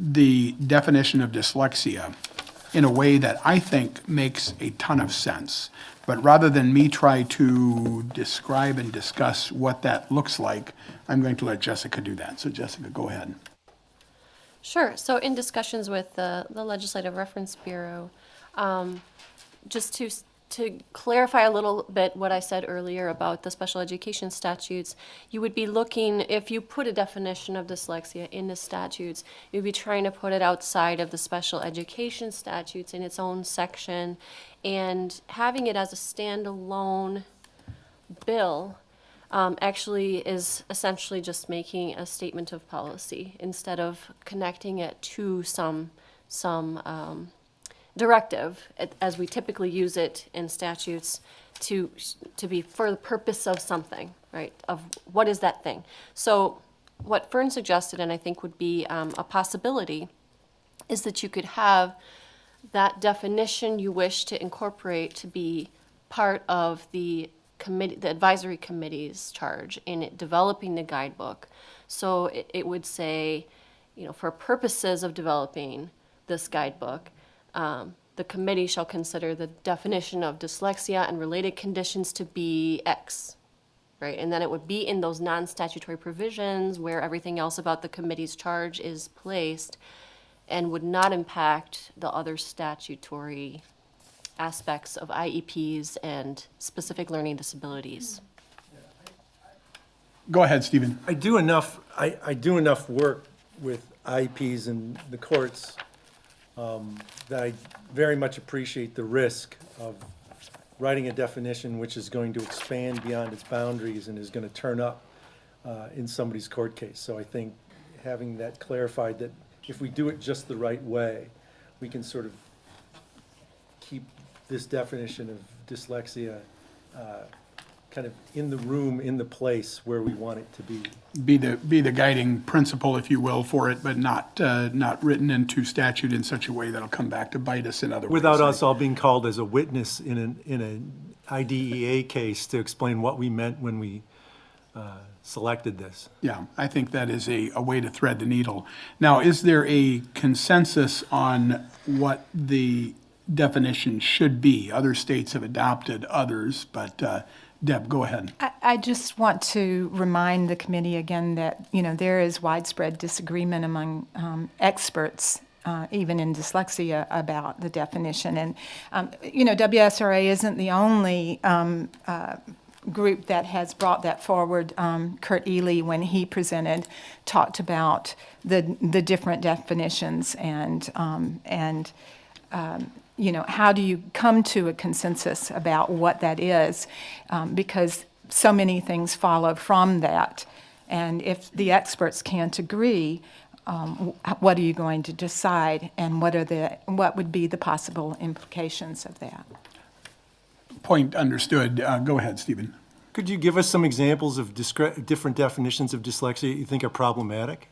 the definition of dyslexia in a way that I think makes a ton of sense. But rather than me try to describe and discuss what that looks like, I'm going to let Jessica do that. So Jessica, go ahead. Sure. So in discussions with the Legislative Reference Bureau, just to clarify a little bit what I said earlier about the special education statutes, you would be looking, if you put a definition of dyslexia in the statutes, you'd be trying to put it outside of the special education statutes in its own section, and having it as a standalone bill actually is essentially just making a statement of policy instead of connecting it to some directive, as we typically use it in statutes, to be for the purpose of something, right? Of what is that thing? So what Fern suggested, and I think would be a possibility, is that you could have that definition you wish to incorporate to be part of the committee, the advisory committee's charge in developing the guidebook. So it would say, for purposes of developing this guidebook, the committee shall consider the definition of dyslexia and related conditions to be X, right? And then it would be in those non-statutory provisions where everything else about the committee's charge is placed, and would not impact the other statutory aspects of IEPs and specific learning disabilities. Go ahead, Stephen. I do enough work with IEPs in the courts that I very much appreciate the risk of writing a definition which is going to expand beyond its boundaries and is going to turn up in somebody's court case. So I think having that clarified, that if we do it just the right way, we can sort of keep this definition of dyslexia kind of in the room, in the place where we want it to be. Be the guiding principle, if you will, for it, but not written into statute in such a way that'll come back to bite us in other ways. Without us all being called as a witness in an IDEA case to explain what we meant when we selected this. Yeah, I think that is a way to thread the needle. Now, is there a consensus on what the definition should be? Other states have adopted others, but Deb, go ahead. I just want to remind the committee again that, there is widespread disagreement among experts, even in dyslexia, about the definition. And, WSRA isn't the only group that has brought that forward. Kurt Ely, when he presented, talked about the different definitions and how do you come to a consensus about what that is? Because so many things follow from that. And if the experts can't agree, what are you going to decide, and what would be the possible implications of that? Point understood. Go ahead, Stephen. Could you give us some examples of different definitions of dyslexia you think are problematic?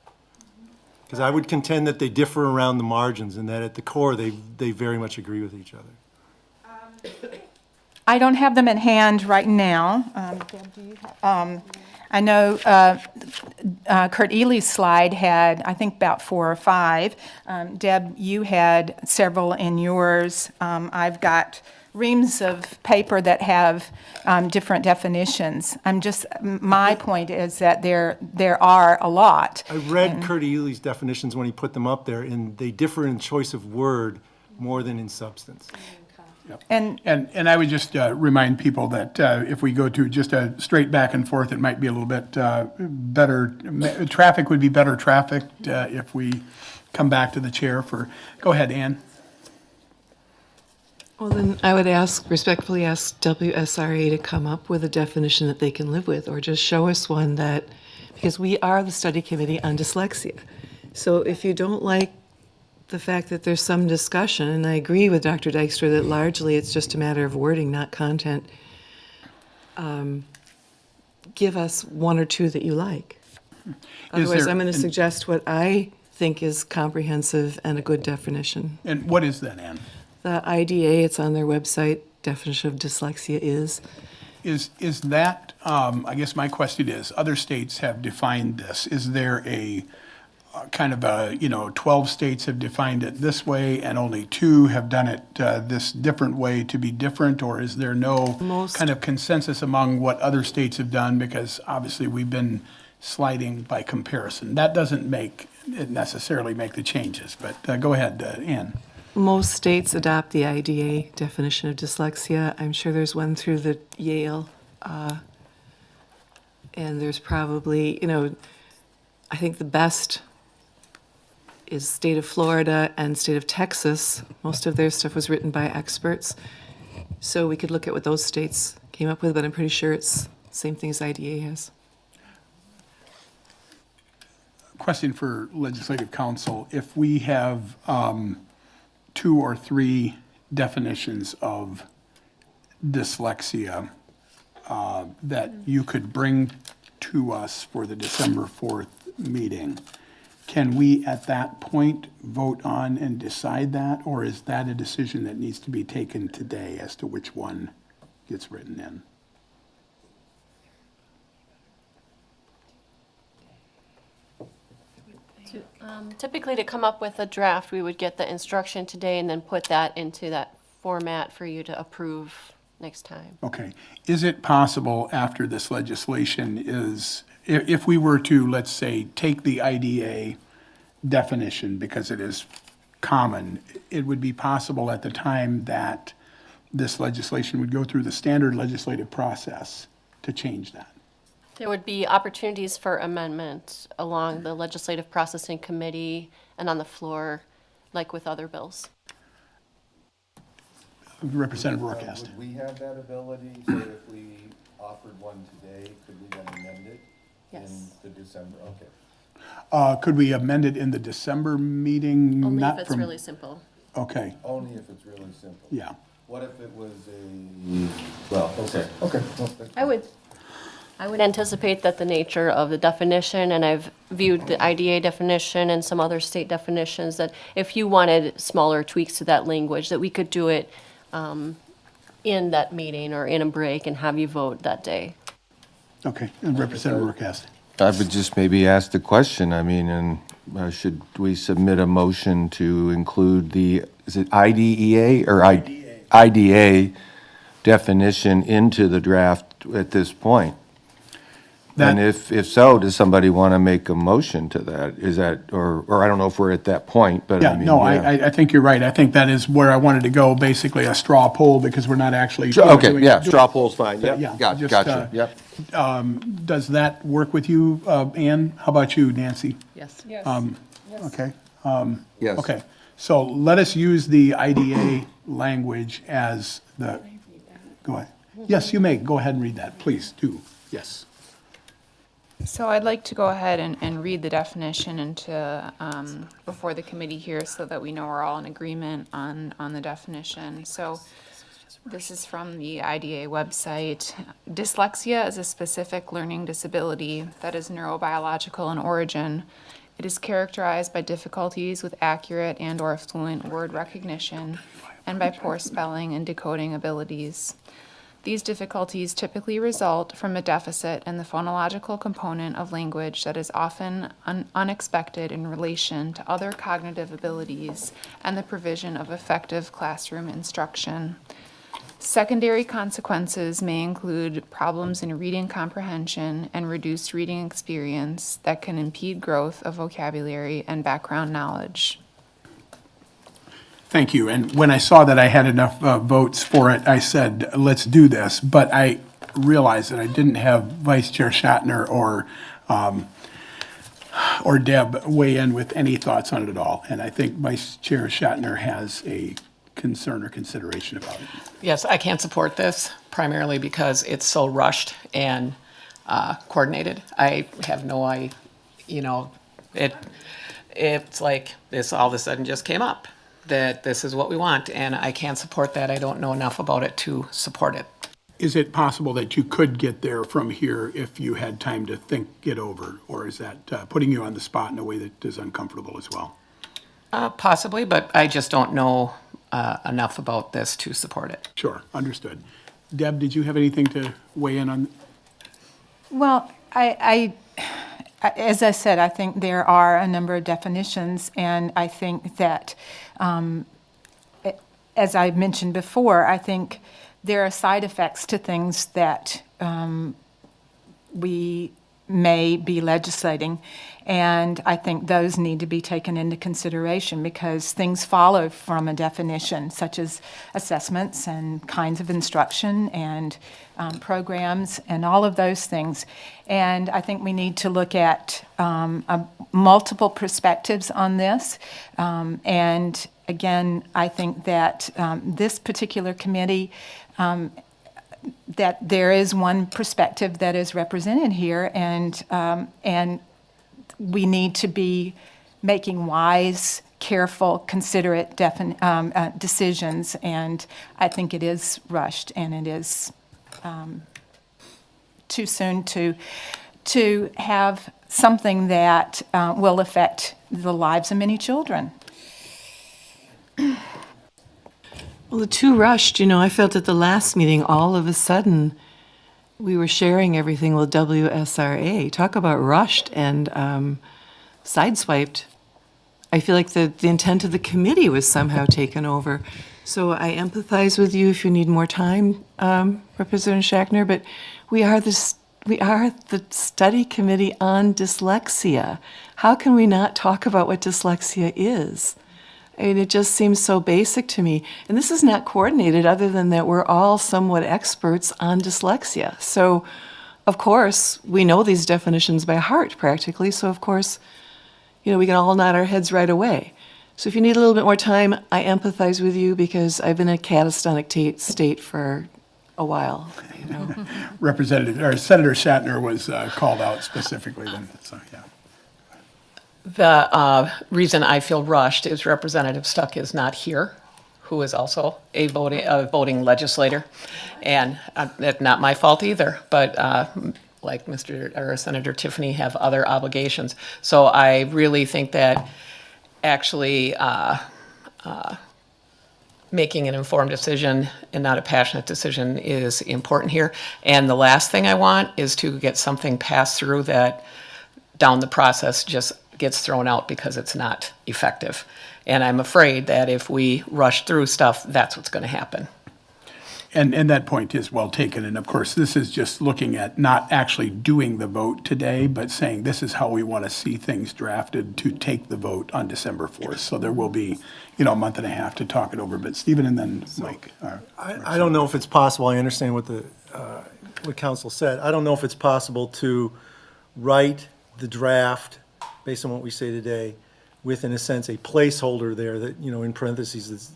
Because I would contend that they differ around the margins, and that at the core they very much agree with each other. I don't have them at hand right now. Deb, do you have? I know Kurt Ely's slide had, I think, about 4 or 5. Deb, you had several in yours. I've got reams of paper that have different definitions. My point is that there are a lot. I read Kurt Ely's definitions when he put them up there, and they differ in choice of word more than in substance. Yep. And I would just remind people that if we go to just a straight back and forth, it might be a little bit better. Traffic would be better trafficked if we come back to the chair for. Go ahead, Ann. Well, then I would respectfully ask WSRA to come up with a definition that they can live with, or just show us one because we are the study committee on dyslexia. So if you don't like the fact that there's some discussion, and I agree with Dr. Dykstra that largely it's just a matter of wording, not content, give us 1 or 2 that you like. Otherwise, I'm going to suggest what I think is comprehensive and a good definition. And what is that, Ann? The IDA, it's on their website, definition of dyslexia is. Is that, I guess my question is, other states have defined this. Is there kind of a, 12 states have defined it this way and only 2 have done it this different way to be different? Or is there no kind of consensus among what other states have done? Because obviously we've been sliding by comparison. That doesn't make it necessarily make the changes, but go ahead, Ann. Most states adopt the IDA definition of dyslexia. I'm sure there's one through the Yale, and there's probably, I think the best is state of Florida and state of Texas. Most of their stuff was written by experts. So we could look at what those states came up with, but I'm pretty sure it's the same thing as IDA has. Question for Legislative Council. If we have 2 or 3 definitions of dyslexia that you could bring to us for the December 4th meeting, can we at that point vote on and decide that? Or is that a decision that needs to be taken today as to which one gets written in? Typically, to come up with a draft, we would get the instruction today and then put that into that format for you to approve next time. Okay. Is it possible after this legislation is, if we were to, let's say, take the IDA definition because it is common, it would be possible at the time that this legislation would go through the standard legislative process to change that? There would be opportunities for amendment along the legislative processing committee and on the floor, like with other bills. Representative Rourke. Would we have that ability, so if we offered one today, could we then amend it in Yes. the December? Okay. Could we amend it in the December meeting? Only Not if it's from- really simple. Okay, Only if it's really simple. yeah. What if it was well, okay. Okay. Well, that's I would anticipate that the nature of the definition, and I've viewed the IDA definition and some other state definitions, that if you wanted smaller tweaks to that language, that we could do it in that meeting or in a break and have you vote that day. Okay, and Representative Rourke. I would just maybe ask the question, I mean, and should we submit a motion to include the, is it IDEA or IDA definition into the draft at this point? And if so, does somebody want to make a motion to that? Is that, or I don't know if we're at that point, but I Yeah, mean. no, yeah. I think you're right. I think that is where I wanted to go, basically a straw poll, because we're not actually. Okay, doing- yeah, straw poll's fine, Yeah, yep, just, gotcha, yep. Does that work with you, Ann? How about you, Nancy? Yes. Okay. Yes. Okay, so let us use the IDA language as the, go ahead. Yes, you may, go ahead and read that, please, do, yes. So I'd like to go ahead and read the definition into, before the committee here so that we know we're all in agreement on the definition. So this is from the IDA website. Dyslexia is a specific learning disability that is neurobiological in origin. It is characterized by difficulties with accurate and/or fluent word recognition and by poor spelling and decoding abilities. These difficulties typically result from a deficit in the phonological component of language that is often unexpected in relation to other cognitive abilities and the provision of effective classroom instruction. Secondary consequences may include problems in reading comprehension and reduced reading experience that can impede growth of vocabulary and background knowledge. Thank you. And when I saw that I had enough votes for it, I said, let's do this. But I realized that I didn't have Vice Chair Shatner or Deb weigh in with any thoughts on it at all. And I think Vice Chair Shatner has a concern or consideration about it. Yes, I can't support this primarily because it's so rushed and coordinated. I have no idea, it's like this all of a sudden just came up, that this is what we want, and I can't support that. I don't know enough about it to support it. Is it possible that you could get there from here if you had time to think it over? Or is that putting you on the spot in a way that is uncomfortable as well? Possibly, but I just don't know enough about this to support it. Sure, understood. Deb, did you have anything to weigh in on? Well, as I said, I think there are a number of definitions, and I think that, as I mentioned before, I think there are side effects to things that we may be legislating, and I think those need to be taken into consideration because things follow from a definition, such as assessments and kinds of instruction and programs and all of those things. And I think we need to look at multiple perspectives on this. And again, I think that this particular committee, that there is one perspective that is represented here, and we need to be making wise, careful, considerate decisions. And I think it is rushed, and it is too soon to have something that will affect the lives of many children. Well, the two rushed, I felt at the last meeting, all of a sudden, we were sharing everything with WSRA. Talk about rushed and sideswiped. I feel like the intent of the committee was somehow taken over. So I empathize with you if you need more time, Representative Schachner, but we are the study committee on dyslexia. How can we not talk about what dyslexia is? I mean, it just seems so basic to me. And this is not coordinated other than that we're all somewhat experts on dyslexia. So, of course, we know these definitions by heart practically. So, of course, we can all nod our heads right away. So if you need a little bit more time, I empathize with you because I've been in a catatonic state for a while. Senator Shatner was called out specifically then, so, yeah. The reason I feel rushed is Representative Stuck is not here, who is also a voting legislator. And it's not my fault either, but like Senator Tiffany have other obligations. So I really think that actually making an informed decision and not a passionate decision is important here. And the last thing I want is to get something passed through that down the process just gets thrown out because it's not effective. And I'm afraid that if we rush through stuff, that's what's going to happen. And that point is well taken. And of course, this is just looking at not actually doing the vote today, but saying this is how we want to see things drafted to take the vote on December 4th. So there will be, a month and a half to talk it over. But Stephen and then Mike. I don't know if it's possible, I understand what what council said. I don't know if it's possible to write the draft based on what we say today with, in a sense, a placeholder there that, in parentheses is,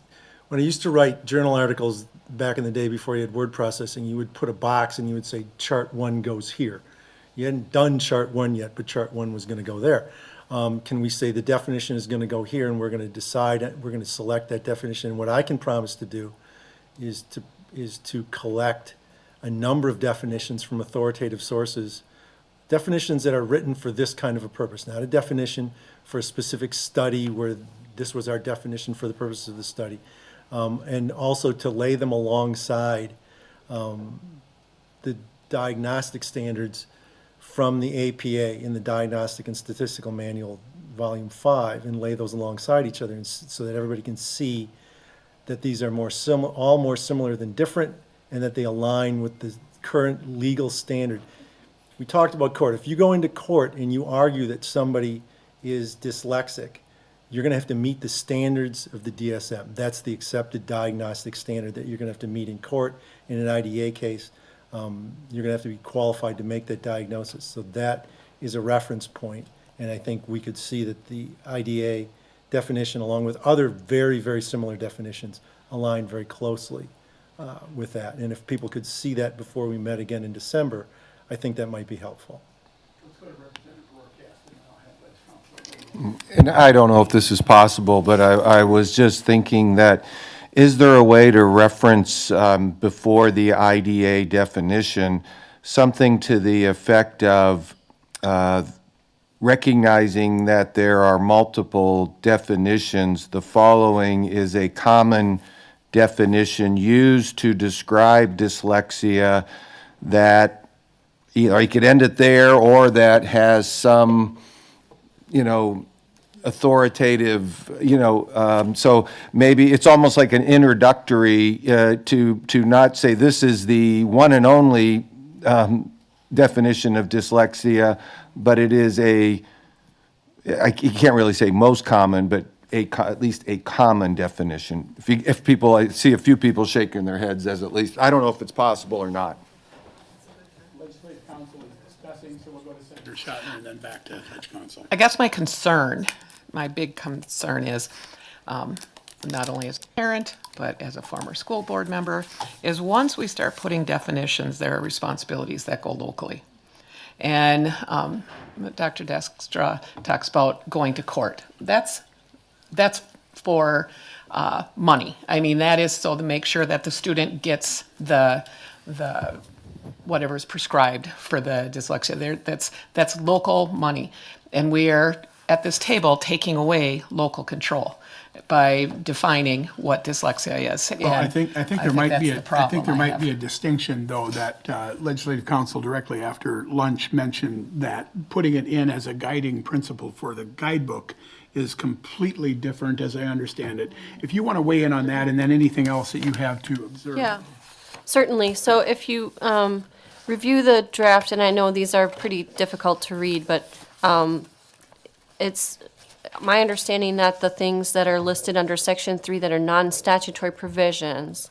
when I used to write journal articles back in the day before you had word processing, you would put a box and you would say, chart 1 goes here. You hadn't done chart 1 yet, but chart 1 was going to go there. Can we say the definition is going to go here and we're going to decide, we're going to select that definition? And what I can promise to do is to collect a number of definitions from authoritative sources, definitions that are written for this kind of a purpose, not a definition for a specific study where this was our definition for the purpose of the study. And also to lay them alongside the diagnostic standards from the APA in the Diagnostic and Statistical Manual, Volume 5, and lay those alongside each other so that everybody can see that these are all more similar than different, and that they align with the current legal standard. We talked about court. If you go into court and you argue that somebody is dyslexic, you're going to have to meet the standards of the DSM. That's the accepted diagnostic standard that you're going to have to meet in court. In an IDA case, you're going to have to be qualified to make that diagnosis. So that is a reference point, and I think we could see that the IDA definition, along with other very, very similar definitions, align very closely with that. And if people could see that before we met again in December, I think that might be helpful. And I don't know if this is possible, but I was just thinking that, is there a way to reference before the IDA definition something to the effect of recognizing that there are multiple definitions? The following is a common definition used to describe dyslexia that either you could end it there, or that has some, authoritative, so maybe it's almost like an introductory to not say this is the one and only definition of dyslexia, but it is you can't really say most common, but at least a common definition. If people, I see a few people shaking their heads as at least, I don't know if it's possible or not. Legislative Council is discussing, so we'll go to Senator Schottner and then back to Ledge Council. I guess my big concern is, not only as a parent, but as a former school board member, is once we start putting definitions, there are responsibilities that go locally. And Dr. Dykstra talks about going to court. That's for money. I mean, that is so to make sure that the student gets the whatever is prescribed for the dyslexia. That's local money. And we are, at this table, taking away local control by defining what dyslexia is. Well, I think there might be a a distinction, though, that Legislative Council directly after lunch mentioned that putting it in as a guiding principle for the guidebook is completely different, as I understand it. If you want to weigh in on that, and then anything else that you have to observe. Yeah, certainly. So if you review the draft, and I know these are pretty difficult to read, but it's my understanding that the things that are listed under Section 3 that are non-statutory provisions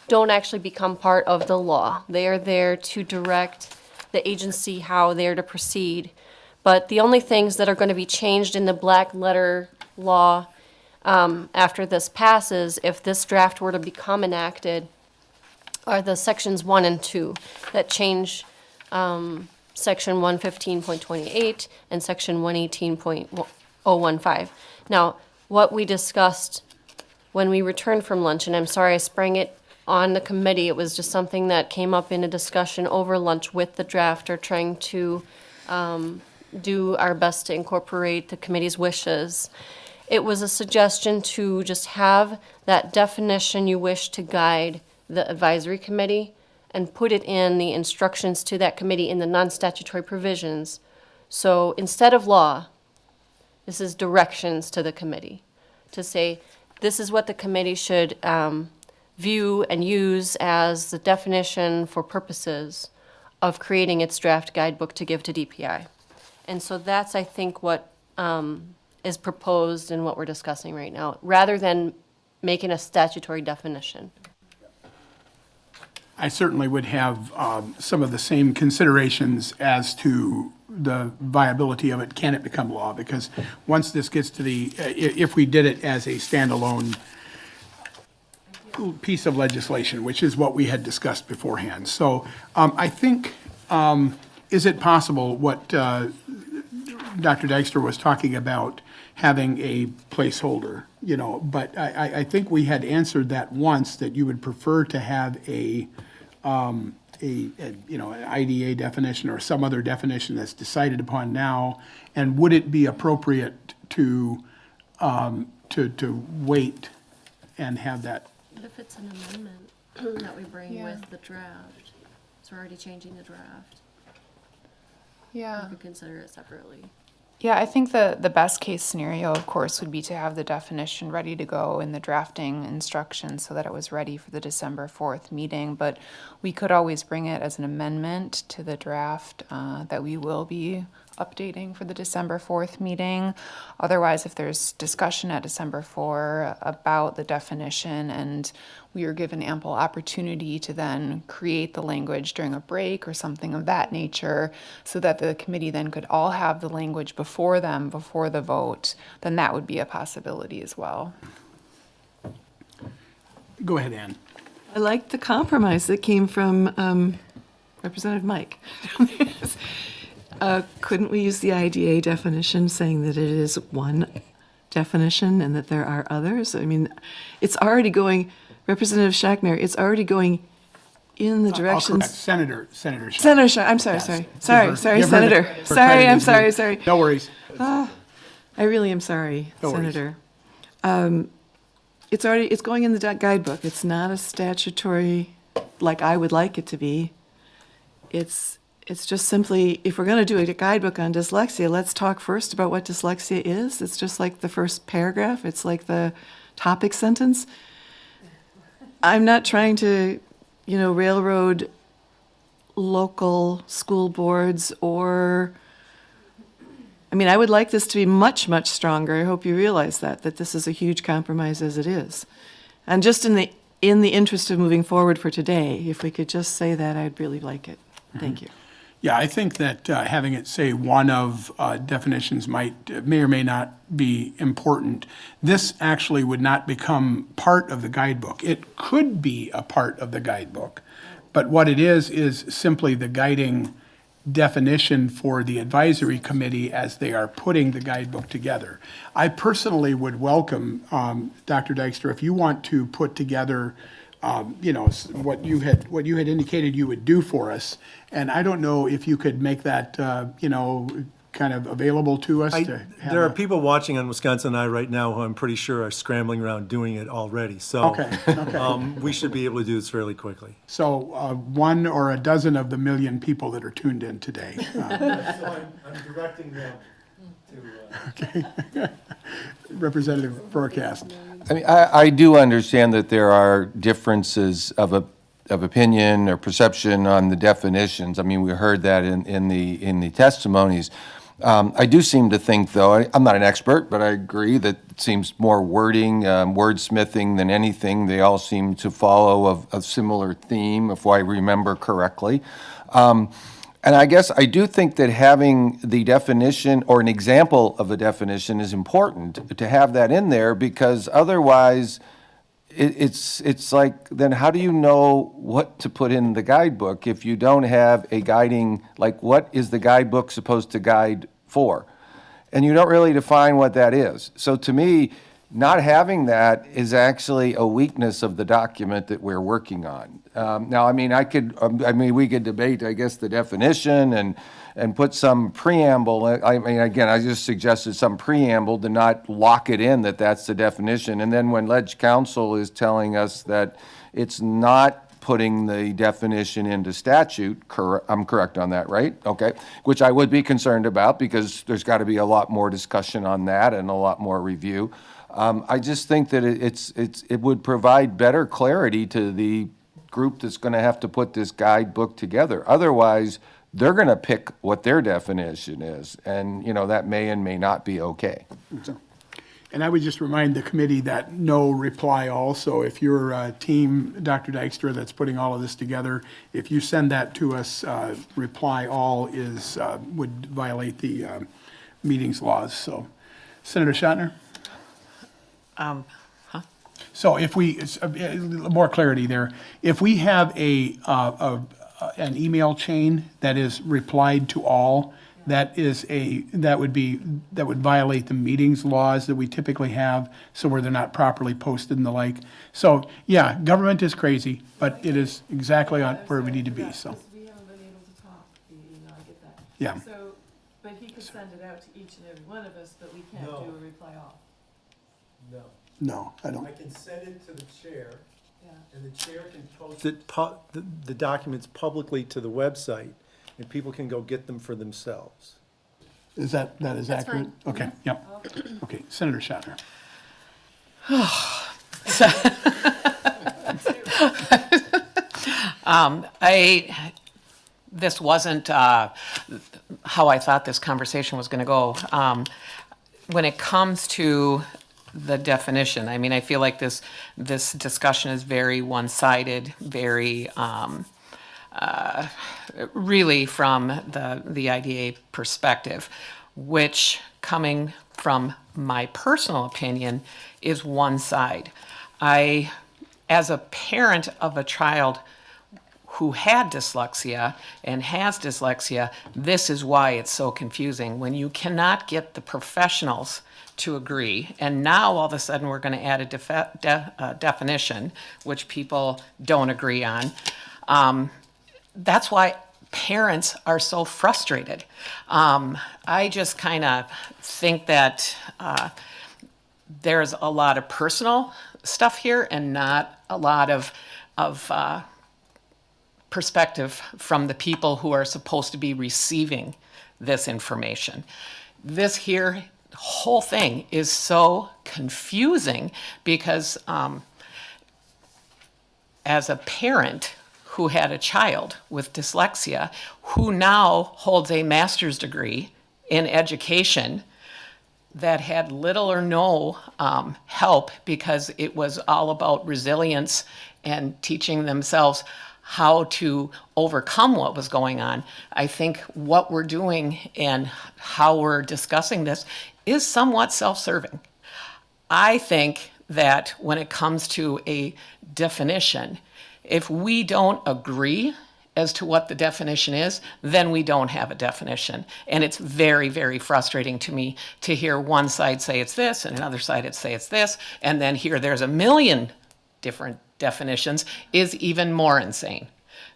don't actually become part of the law. They are there to direct the agency how they're to proceed. But the only things that are going to be changed in the black letter law after this passes, if this draft were to become enacted, are the Sections 1 and 2 that change Section 115.28 and Section 118.015. Now, what we discussed when we returned from lunch, and I'm sorry I sprang it on the committee, it was just something that came up in a discussion over lunch with the drafter, trying to do our best to incorporate the committee's wishes. It was a suggestion to just have that definition you wish to guide the advisory committee and put it in the instructions to that committee in the non-statutory provisions. So instead of law, this is directions to the committee to say, this is what the committee should view and use as the definition for purposes of creating its draft guidebook to give to DPI. And so that's, I think, what is proposed and what we're discussing right now, rather than making a statutory definition. I certainly would have some of the same considerations as to the viability of it. Can it become law? Because once this gets to if we did it as a standalone piece of legislation, which is what we had discussed beforehand. So I think, is it possible what Dr. Dykstra was talking about, having a placeholder, but I think we had answered that once, that you would prefer to have an IDA definition or some other definition that's decided upon now, and would it be appropriate to wait and have that? What if it's an amendment that we bring with the draft? So we're already changing the draft. Yeah. We could consider it separately. Yeah, I think the best case scenario, of course, would be to have the definition ready to go in the drafting instructions so that it was ready for the December 4th meeting. But we could always bring it as an amendment to the draft that we will be updating for the December 4th meeting. Otherwise, if there's discussion at December 4 about the definition and we are given ample opportunity to then create the language during a break or something of that nature so that the committee then could all have the language before them, before the vote, then that would be a possibility as well. Go ahead, Ann. I like the compromise that came from Representative Mike. Couldn't we use the IDA definition, saying that it is one definition and that there are others? I mean, it's already going, Representative Schachner, it's already going in the I'll directions. correct. Senator Schachner. Senator Schachner, I'm sorry, Yes. sorry, Give sorry, her- sorry, give her the- Senator. her Sorry, credit I'm is sorry, due. sorry. No worries. I really am sorry, No worries. Senator. It's going in the guidebook. It's not a statutory, like I would like it to be. It's it's just simply, if we're going to do a guidebook on dyslexia, let's talk first about what dyslexia is. It's just like the first paragraph. It's like the topic sentence. I'm not trying to, railroad local school boards or, I would like this to be much, much stronger. I hope you realize that this is a huge compromise as it is. And just in the interest of moving forward for today, if we could just say that, I'd really like it. Thank you. Yeah, I think that having it say one of definitions may or may not be important. This actually would not become part of the guidebook. It could be a part of the guidebook, but what it is simply the guiding definition for the advisory committee as they are putting the guidebook together. I personally would welcome, Dr. Dykstra, if you want to put together what you had indicated you would do for us. And I don't know if you could make that, kind of available to us to have There are a- people watching on WisconsinEye right now who I'm pretty sure are scrambling around doing it already. So Okay. we should be able to do this fairly quickly. So one or a dozen of the million people that are tuned in today. So I'm directing them to. Representative Forecast. I do understand that there are differences of opinion or perception on the definitions. We heard that in the testimonies. I do seem to think, though, I'm not an expert, but I agree that it seems more wording, wordsmithing than anything. They all seem to follow a similar theme, if I remember correctly. And I guess I do think that having the definition or an example of a definition is important to have that in there, because otherwise it's like, then how do you know what to put in the guidebook if you don't have a guiding, like what is the guidebook supposed to guide for? And you don't really define what that is. So to me, not having that is actually a weakness of the document that we're working on. Now, we could debate, I guess, the definition and put some preamble. Again, I just suggested some preamble to not lock it in that that's the definition. And then when Ledge Council is telling us that it's not putting the definition into statute, I'm correct on that, right? Okay, which I would be concerned about because there's got to be a lot more discussion on that and a lot more review. I just think that it would provide better clarity to the group that's going to have to put this guidebook together. Otherwise, they're going to pick what their definition is, and that may and may not be okay. And I would just remind the committee that no reply all. So if your team, Dr. Dykstra, that's putting all of this together, if you send that to us, reply all would violate the meetings laws. So, Senator Shatner? So if we, more clarity there, if we have an email chain that is replied to all, that would violate the meetings laws that we typically have, so where they're not properly posted and the like. So, yeah, government is crazy, but it is exactly on where we need to be, so. We haven't been able to talk, I get that. Yeah. So, but he could send it out to each and every one of us, but we can't No. do a reply all. No. No, I don't. I can send it to the chair, Yeah. and the chair can post the documents publicly to the website, and people can go get them for themselves. Is that is That's accurate? fine. Okay, yep. Okay, Senator Shatner. This wasn't how I thought this conversation was going to go. When it comes to the definition, I feel like this discussion is very one-sided, very really from the IDA perspective, which, coming from my personal opinion, is one side. As a parent of a child who had dyslexia and has dyslexia, this is why it's so confusing. When you cannot get the professionals to agree, and now all of a sudden we're going to add a definition, which people don't agree on, that's why parents are so frustrated. I just kind of think that there's a lot of personal stuff here and not a lot of perspective from the people who are supposed to be receiving this information. This here whole thing is so confusing because as a parent who had a child with dyslexia who now holds a master's degree in education that had little or no help because it was all about resilience and teaching themselves how to overcome what was going on. I think what we're doing and how we're discussing this is somewhat self-serving. I think that when it comes to a definition, if we don't agree as to what the definition is, then we don't have a definition. And it's very, very frustrating to me to hear one side say it's this and another side say it's this, and then here there's a million different definitions is even more insane.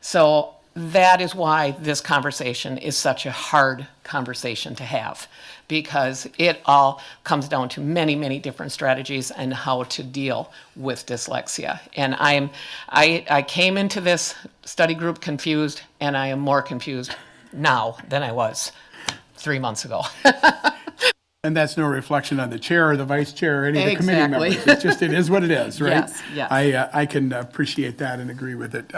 So that is why this conversation is such a hard conversation to have, because it all comes down to many, many different strategies and how to deal with dyslexia. And I came into this study group confused, and I am more confused now than I was 3 months ago. And that's no reflection on the chair or the vice chair or any of the committee Exactly. members. It's just, it is what it is, right? Yes, yes. I can appreciate that and agree with it.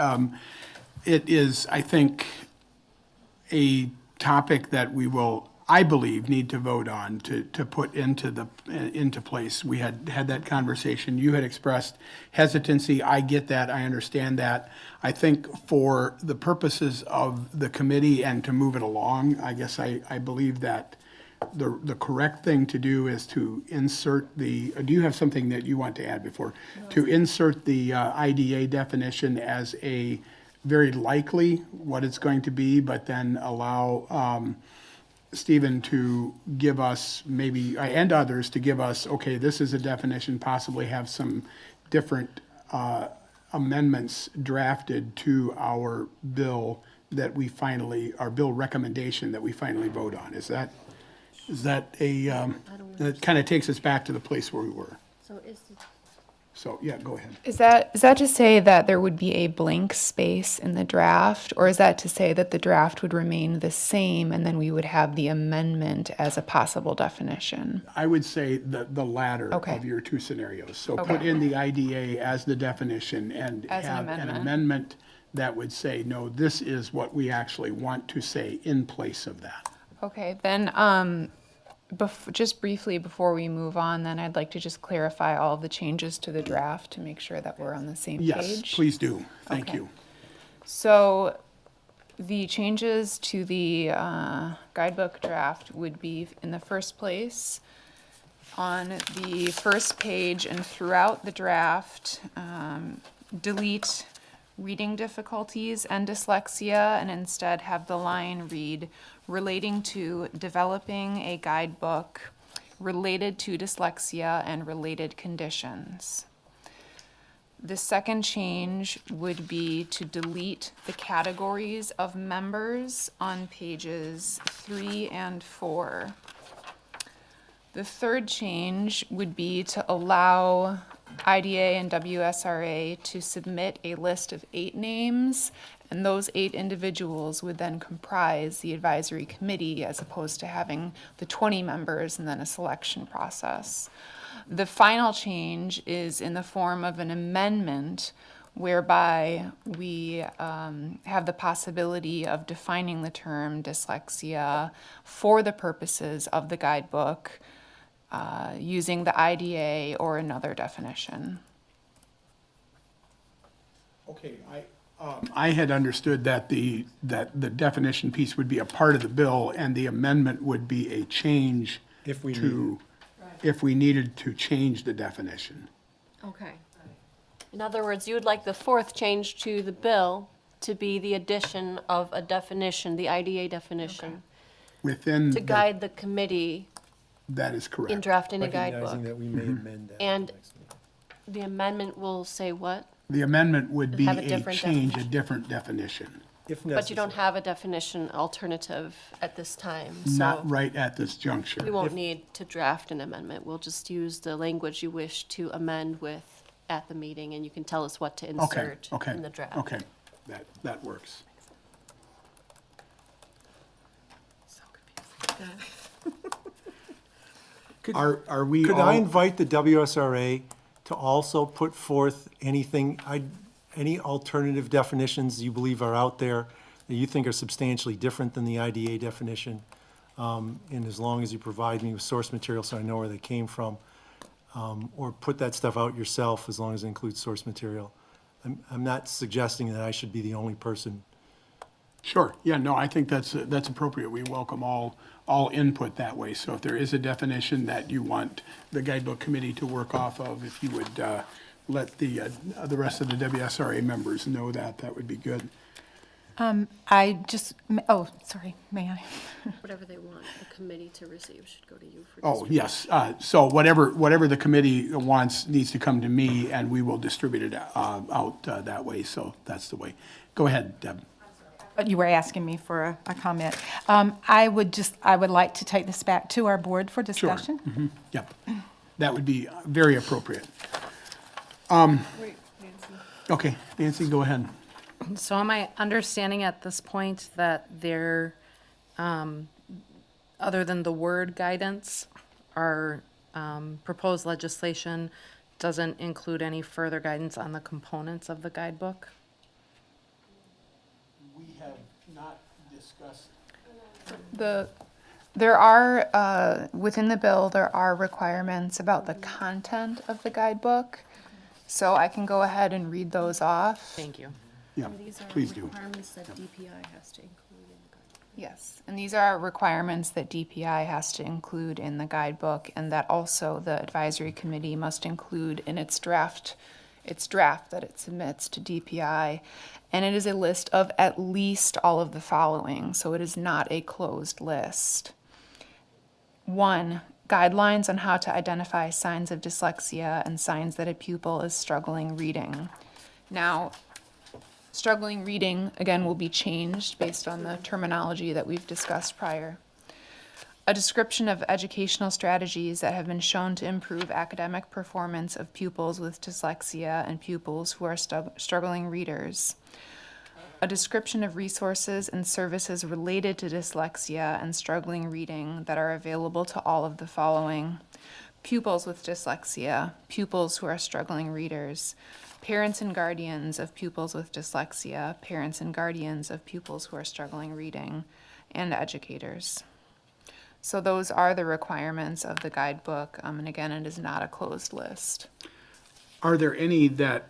It is, I think, a topic that we will, I believe, need to vote on to put into place. We had that conversation. You had expressed hesitancy. I get that. I understand that. I think for the purposes of the committee and to move it along, I guess I believe that the correct thing to do is to insert do you have something that you want to add before? To insert the IDA definition as a very likely what it's going to be, but then allow Stephen to give us maybe, and others to give us, okay, this is a definition, possibly have some different amendments drafted to our bill that we finally, our bill recommendation that we finally vote on. Is that that kind of takes us back to the place where we were. So, yeah, go ahead. Is that to say that there would be a blank space in the draft, or is that to say that the draft would remain the same and then we would have the amendment as a possible definition? I would say the latter Okay. of your two scenarios. So Okay. put in the IDA as the definition and As an have an amendment. amendment that would say, no, this is what we actually want to say in place of that. Okay, then, just briefly before we move on, then I'd like to just clarify all of the changes to the draft to make sure that we're on the same page. Yes, please do. Thank Okay. you. So the changes to the guidebook draft would be, in the first place, on the first page and throughout the draft, delete reading difficulties and dyslexia, and instead have the line read, relating to developing a guidebook related to dyslexia and related conditions. The second change would be to delete the categories of members on pages 3 and 4. The third change would be to allow IDA and WSRA to submit a list of 8 names, and those 8 individuals would then comprise the advisory committee as opposed to having the 20 members and then a selection process. The final change is in the form of an amendment whereby we have the possibility of defining the term dyslexia for the purposes of the guidebook using the IDA or another definition. Okay, I had understood that the definition piece would be a part of the bill and the amendment would be a change If we to, if we needed to change the definition. Okay. In other words, you would like the fourth change to the bill to be the addition of a definition, the IDA definition, Within, to guide the committee that is in correct. drafting a recognizing guidebook. that we may amend that. And the amendment will say what? The amendment would be Have a a different change, a definition. different definition, If But you don't necessary. have a definition alternative at this time, so not right at this we juncture. won't need to draft an amendment. We'll just use the language you wish to amend with at the meeting, and you can tell us what to Okay, insert okay, in the draft. okay. that works. Are we Could I all, invite the WSRA to also put forth anything, any alternative definitions you believe are out there that you think are substantially different than the IDA definition? And as long as you provide me with source material so I know where they came from, or put that stuff out yourself as long as it includes source material. I'm not suggesting that I should be the only person. sure, yeah, no, I think that's appropriate. We welcome all input that way. So if there is a definition that you want the guidebook committee to work off of, if you would let the rest of the WSRA members know that, that would be good. Oh, sorry, may I? Whatever they want the committee to receive should go to you for Oh, yes. So whatever the committee wants needs to come to me, and we will distribute it out that way. So that's the way. Go ahead, Deb. You were asking me for a comment. I would like to take this back to our board for Sure. discussion. Mhm. Yep. That would be very appropriate. Okay, Nancy, go ahead. So am I understanding at this point that there, other than the word guidance, our proposed legislation doesn't include any further guidance on the components of the guidebook? We have not discussed. There are, within the bill, there are requirements about the content of the guidebook. So I can go ahead and read those off. Thank you. Yeah, please do. requirements that DPI has to include in the guidebook. Yes, and these are requirements that DPI has to include in the guidebook and that also the advisory committee must include in its draft that it submits to DPI. And it is a list of at least all of the following, so it is not a closed list. 1, guidelines on how to identify signs of dyslexia and signs that a pupil is struggling reading. Now, struggling reading, again, will be changed based on the terminology that we've discussed prior. A description of educational strategies that have been shown to improve academic performance of pupils with dyslexia and pupils who are struggling readers. A description of resources and services related to dyslexia and struggling reading that are available to all of the following: pupils with dyslexia, pupils who are struggling readers, parents and guardians of pupils with dyslexia, parents and guardians of pupils who are struggling reading, and educators. So those are the requirements of the guidebook, and again, it is not a closed list. Are there any that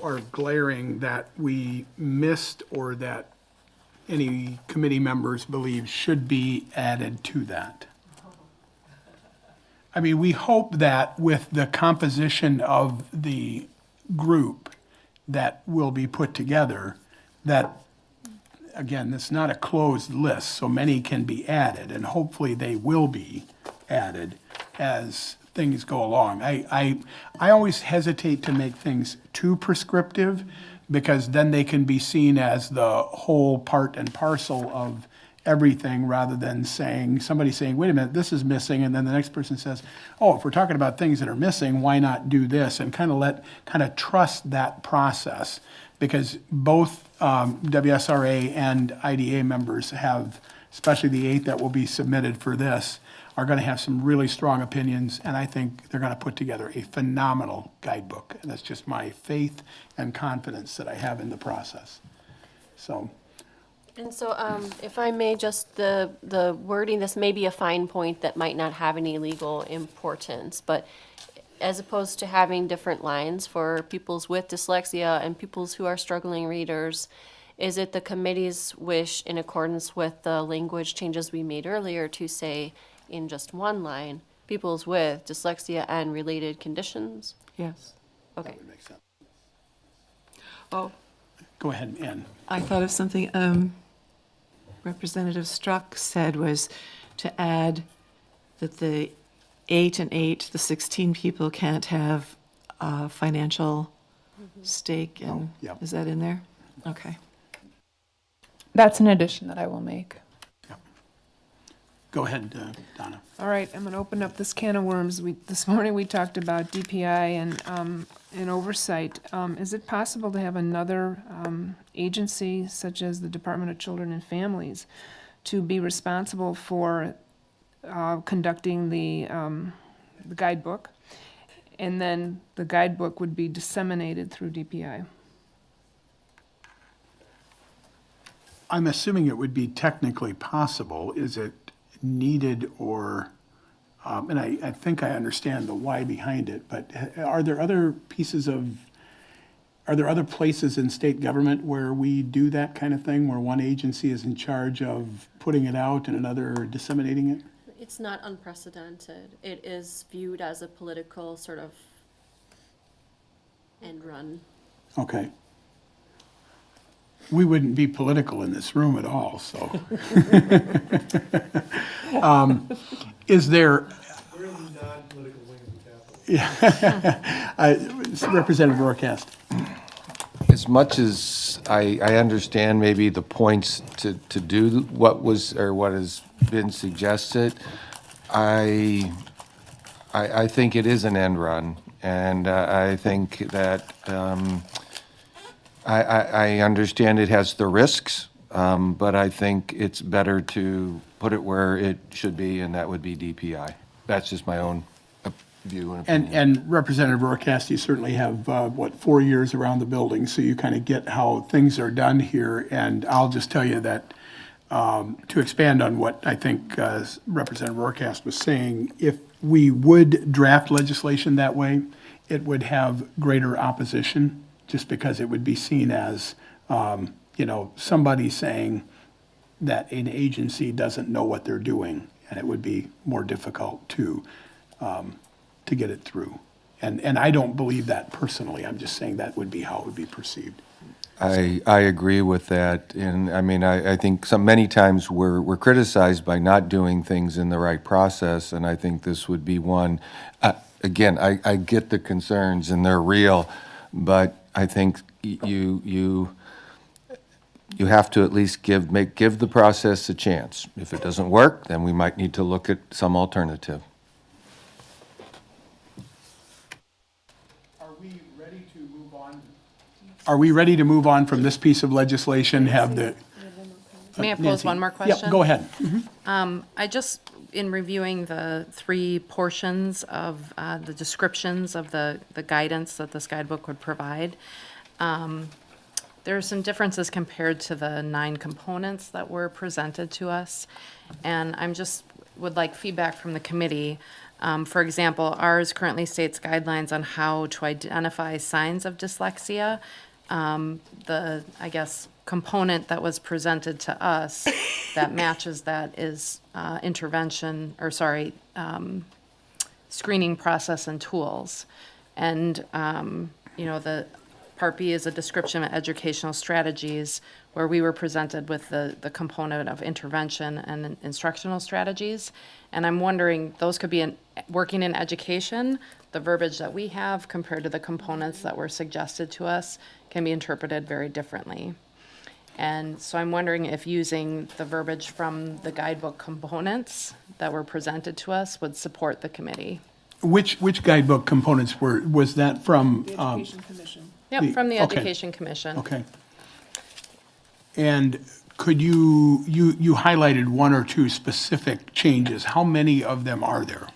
are glaring that we missed or that any committee members believe should be added to that? I mean, we hope that with the composition of the group that will be put together, that, again, it's not a closed list, so many can be added, and hopefully they will be added as things go along. I always hesitate to make things too prescriptive, because then they can be seen as the whole part and parcel of everything, rather than somebody saying, wait a minute, this is missing, and then the next person says, oh, if we're talking about things that are missing, why not do this? And kind of trust that process, because both WSRA and IDA members have, especially the 8 that will be submitted for this, are going to have some really strong opinions, and I think they're going to put together a phenomenal guidebook. And that's just my faith and confidence that I have in the process. So, And so, if I may, just the wording, this may be a fine point that might not have any legal importance, but as opposed to having different lines for pupils with dyslexia and pupils who are struggling readers, is it the committee's wish, in accordance with the language changes we made earlier, to say in just one line, pupils with dyslexia and related conditions? Yes. Okay. that would make sense. Oh, Go ahead, Ann. I thought of something Representative Struck said, was to add that the 8 and 8, the 16 people can't have a financial stake in. Oh, yep. Is that in there? Okay. That's an addition that I will make. Go ahead, Donna. All right, I'm going to open up this can of worms. This morning we talked about DPI and oversight, is it possible to have another agency, such as the Department of Children and Families, to be responsible for conducting the guidebook? And then the guidebook would be disseminated through DPI. I'm assuming it would be technically possible. Is it needed or, and I think I understand the why behind it, but are there other places in state government where we do that kind of thing, where one agency is in charge of putting it out and another disseminating it? It's not unprecedented. It is viewed as a political sort of end run. Okay. We wouldn't be political in this room at all, so. Is there, We're in the non-political wing of the Capitol. Representative Rohrcast? As much as I understand maybe the points to do what was, or what has been suggested, I think it is an end run, and I think that, I understand it has the risks, but I think it's better to put it where it should be, and that would be DPI. That's just my own view and opinion. And Representative Rohrcast, you certainly have, 4 years around the building, so you kind of get how things are done here. And I'll just tell you that, to expand on what I think Representative Rohrcast was saying, if we would draft legislation that way, it would have greater opposition, just because it would be seen as, somebody saying that an agency doesn't know what they're doing, and it would be more difficult to get it through. And I don't believe that personally. I'm just saying that would be how it would be perceived. I agree with that, and I mean, I think many times we're criticized by not doing things in the right process, and I think this would be one. Again, I get the concerns, and they're real, but I think you have to at least give the process a chance. If it doesn't work, then we might need to look at some alternative. Are we ready to move on? Are we ready to move on from this piece of legislation? Have the May I pose Nancy? one more question? Yeah, go ahead. I just, in reviewing the three portions of the descriptions of the guidance that this guidebook would provide, there are some differences compared to the 9 components that were presented to us. And I'm just, would like feedback from the committee. For example, ours currently states guidelines on how to identify signs of dyslexia. The, I guess, component that was presented to us that matches that is screening process and tools. And, the Part B is a description of educational strategies, where we were presented with the component of intervention and instructional strategies. And I'm wondering, those could be working in education, the verbiage that we have compared to the components that were suggested to us can be interpreted very differently. And so I'm wondering if using the verbiage from the guidebook components that were presented to us would support the committee. Which guidebook components was that from? Education Commission. Yep, from the Okay. Education Commission. Okay. And could you highlighted 1 or 2 specific changes. How many of them are there?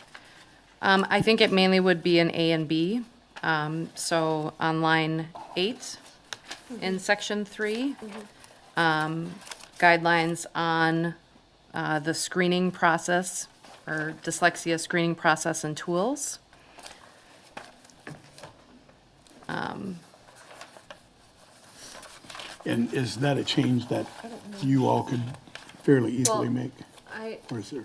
I think it mainly would be an A and B. So on line 8 in section 3, guidelines on the screening process or dyslexia screening process and tools. And is that a change that you all could fairly easily Well, make? Or is there?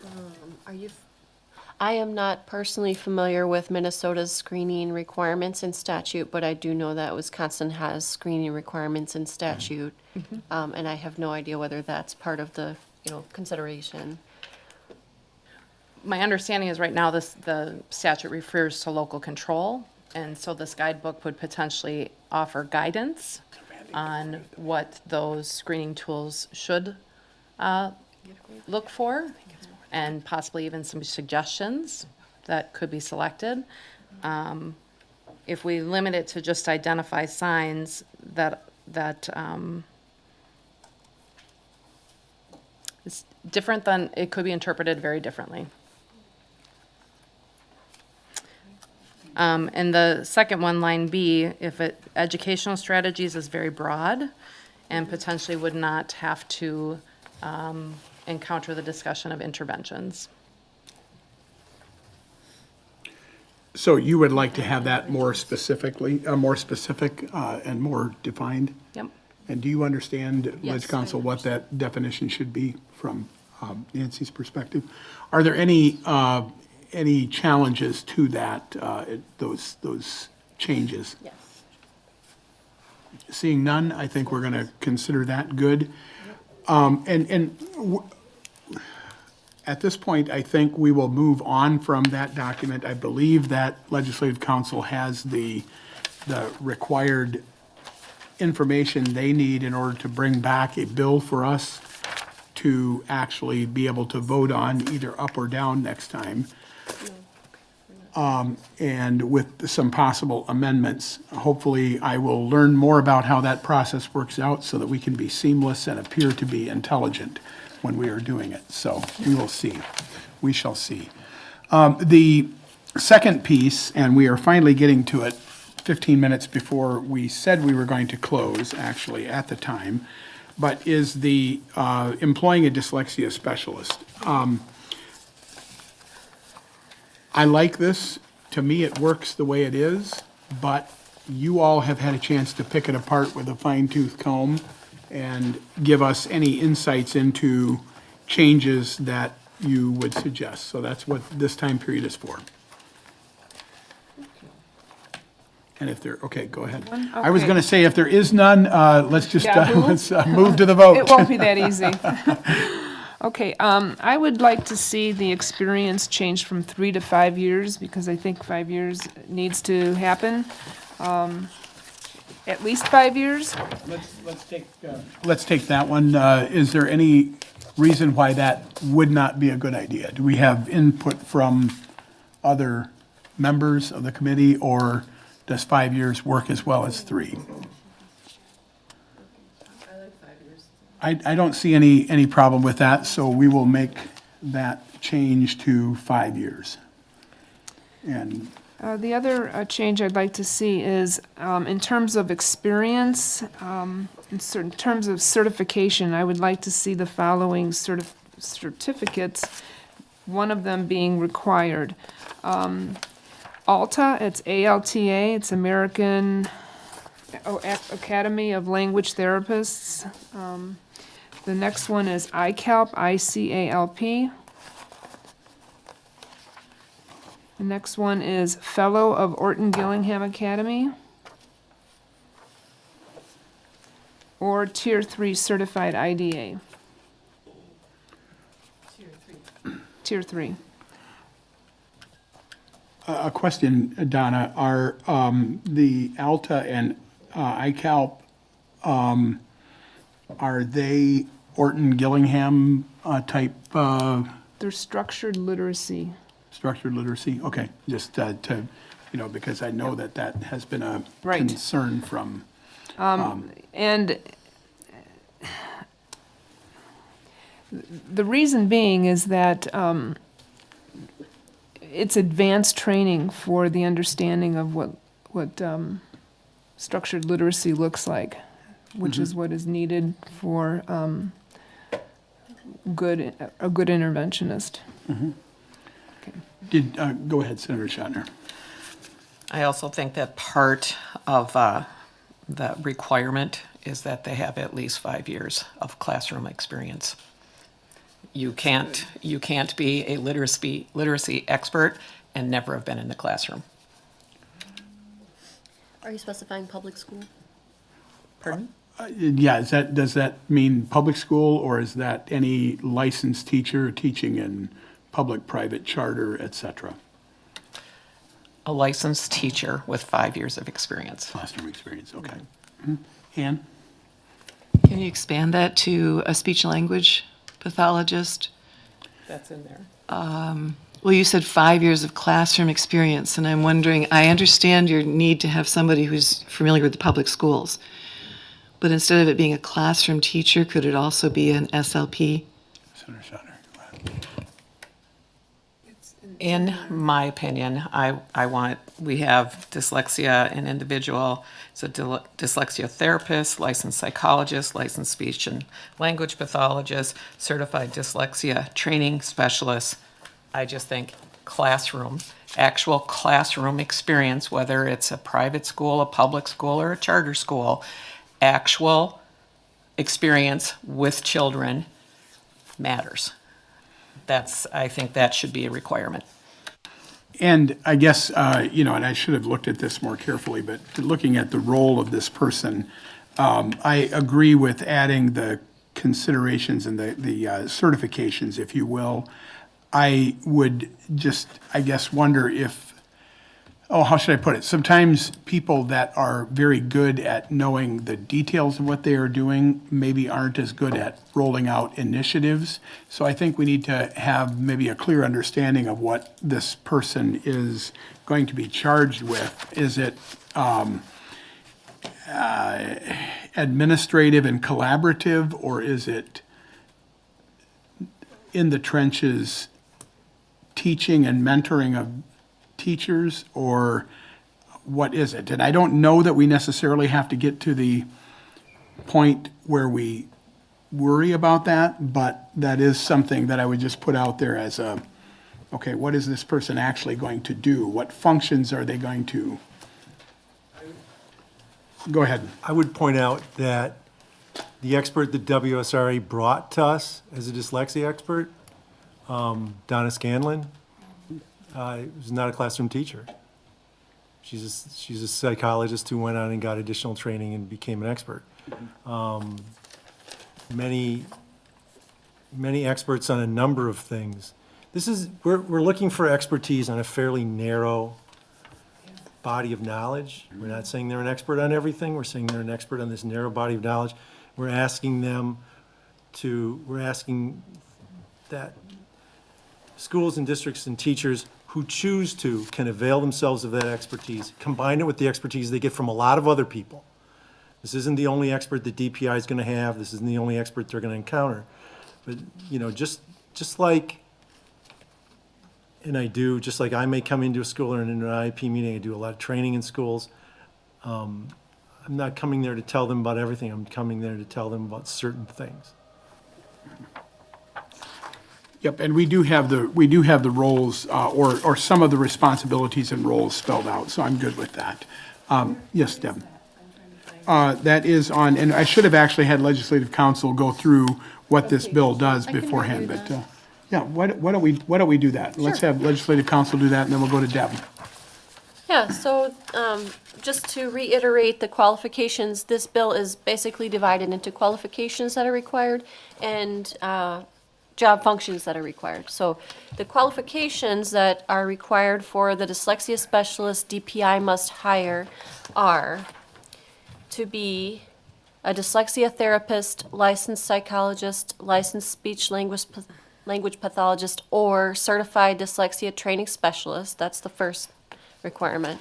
I am not personally familiar with Minnesota's screening requirements in statute, but I do know that Wisconsin has screening requirements in statute. And I have no idea whether that's part of the, consideration. My understanding is right now the statute refers to local control, and so this guidebook would potentially offer guidance on what those screening tools should look for, and possibly even some suggestions that could be selected. if we limit it to just identify signs that it's different, than it could be interpreted very differently. And the second one, line B, if educational strategies is very broad and potentially would not have to encounter the discussion of interventions. So you would like to have that more specifically, more specific and more defined? Yep. And do you understand, Yes, Ledge I Counsel, what that definition should be from Nancy's perspective? Are there any challenges to that, those changes? Yes. Seeing none, I think we're going to consider that good. At this point, I think we will move on from that document. I believe that Legislative Council has the required information they need in order to bring back a bill for us to actually be able to vote on either up or down next time. And with some possible amendments. Hopefully, I will learn more about how that process works out so that we can be seamless and appear to be intelligent when we are doing it. So we will see. We shall see. The second piece, and we are finally getting to it 15 minutes before we said we were going to close, actually, at the time, but is the employing a dyslexia specialist. I like this. To me, it works the way it is, but you all have had a chance to pick it apart with a fine-tooth comb and give us any insights into changes that you would suggest. So that's what this time period is for. And if there, okay, go ahead. I was Okay. going to say, if there is none, let's just, Yahoo? let's move to the vote. It won't be that easy. Okay, I would like to see the experience change from 3 to 5 years, because I think 5 years needs to happen. At least 5 years. Let's take that one. Is there any reason why that would not be a good idea? Do we have input from other members of the committee, or does 5 years work as well as 3? I don't see any problem with that, so we will make that change to 5 years. And The other change I'd like to see is, in terms of experience, in terms of certification, I would like to see the following certificates, one of them being required. ALTA, it's ALTA, it's American Academy of Language Therapists. The next one is ICALP, ICALP. The next one is Fellow of Orton Gillingham Academy. Or Tier 3 Certified IDA. Tier 3. a question, Donna, are the ALTA and ICALP, are they Orton Gillingham type They're structured literacy. structured literacy? Okay, just to, because I know that has been a Right. concern from, And the reason being is that it's advanced training for the understanding of what structured literacy looks like, which is what is needed for a good interventionist. go ahead, Senator Shatner. I also think that part of the requirement is that they have at least 5 years of classroom experience. You can't be a literacy expert and never have been in the classroom. Are you specifying public school? Pardon? Yeah, does that mean public school, or is that any licensed teacher teaching in public, private, charter, et cetera? A licensed teacher with 5 years of experience. Classroom experience, okay. Ann? Can you expand that to a speech language pathologist? That's in there. Well, you said 5 years of classroom experience, and I'm wondering, I understand your need to have somebody who's familiar with the public schools, but instead of it being a classroom teacher, could it also be an SLP? Senator Sauter. In my opinion, we have dyslexia, an individual, it's a dyslexia therapist, licensed psychologist, licensed speech and language pathologist, certified dyslexia training specialist. I just think classroom, actual classroom experience, whether it's a private school, a public school, or a charter school, actual experience with children matters. I think that should be a requirement. And I guess, and I should have looked at this more carefully, but looking at the role of this person, I agree with adding the considerations and the certifications, if you will. I would just, I guess, wonder if, how should I put it? Sometimes people that are very good at knowing the details of what they are doing maybe aren't as good at rolling out initiatives. So I think we need to have maybe a clear understanding of what this person is going to be charged with. Is it administrative and collaborative, or is it in the trenches teaching and mentoring of teachers, or what is it? And I don't know that we necessarily have to get to the point where we worry about that, but that is something that I would just put out there as okay, what is this person actually going to do? What functions are they going to? Go ahead. I would point out that the expert that WSRA brought to us as a dyslexia expert, Donna Scanlon, was not a classroom teacher. She's a psychologist who went on and got additional training and became an expert. Many experts on a number of things. We're looking for expertise on a fairly narrow body of knowledge. We're not saying they're an expert on everything. We're saying they're an expert on this narrow body of knowledge. We're asking that schools and districts and teachers who choose to can avail themselves of that expertise, combine it with the expertise they get from a lot of other people. This isn't the only expert that DPI is going to have. This isn't the only expert they're going to encounter. But, just like, just like I may come into a school or in an IEP meeting, I do a lot of training in schools. I'm not coming there to tell them about everything. I'm coming there to tell them about certain things. Yep, and we do have the roles, or some of the responsibilities and roles spelled out, so I'm good with that. Yes, Deb? That is on, and I should have actually had legislative counsel go through what this bill does beforehand, but, yeah, why don't we do that? Let's have legislative counsel do that, and then we'll go to Deb. Yeah, so just to reiterate the qualifications, this bill is basically divided into qualifications that are required and job functions that are required. So the qualifications that are required for the dyslexia specialist DPI must hire are to be a dyslexia therapist, licensed psychologist, licensed speech language pathologist, or certified dyslexia training specialist. That's the first requirement.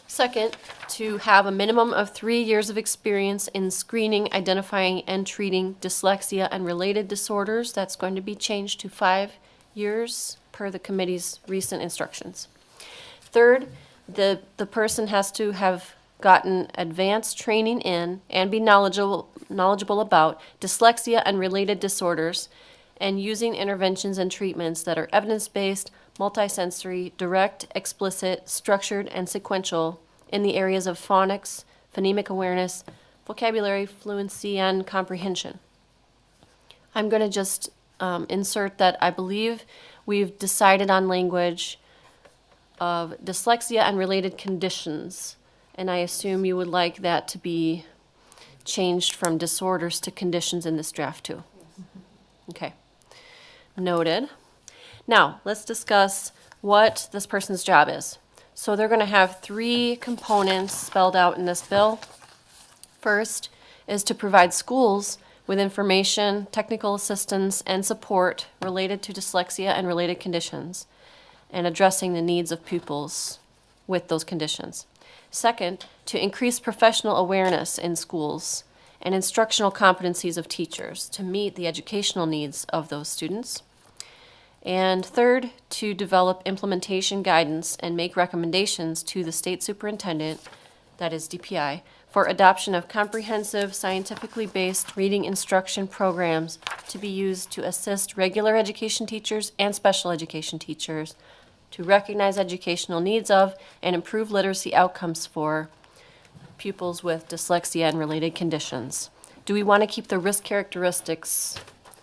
Second, to have a minimum of 3 years of experience in screening, identifying, and treating dyslexia and related disorders. That's going to be changed to 5 years per the committee's recent instructions. Third, the person has to have gotten advanced training in and be knowledgeable about dyslexia and related disorders, and using interventions and treatments that are evidence-based, multisensory, direct, explicit, structured, and sequential in the areas of phonics, phonemic awareness, vocabulary, fluency, and comprehension. I'm going to just insert that I believe we've decided on language of dyslexia and related conditions, and I assume you would like that to be changed from disorders to conditions in this draft too. Okay, noted. Now, let's discuss what this person's job is. So they're going to have 3 components spelled out in this bill. First is to provide schools with information, technical assistance, and support related to dyslexia and related conditions, and addressing the needs of pupils with those conditions. Second, to increase professional awareness in schools and instructional competencies of teachers to meet the educational needs of those students. And third, to develop implementation guidance and make recommendations to the state superintendent, that is DPI, for adoption of comprehensive, scientifically based reading instruction programs to be used to assist regular education teachers and special education teachers to recognize educational needs of and improve literacy outcomes for pupils with dyslexia and related conditions. Do we want to keep the risk characteristics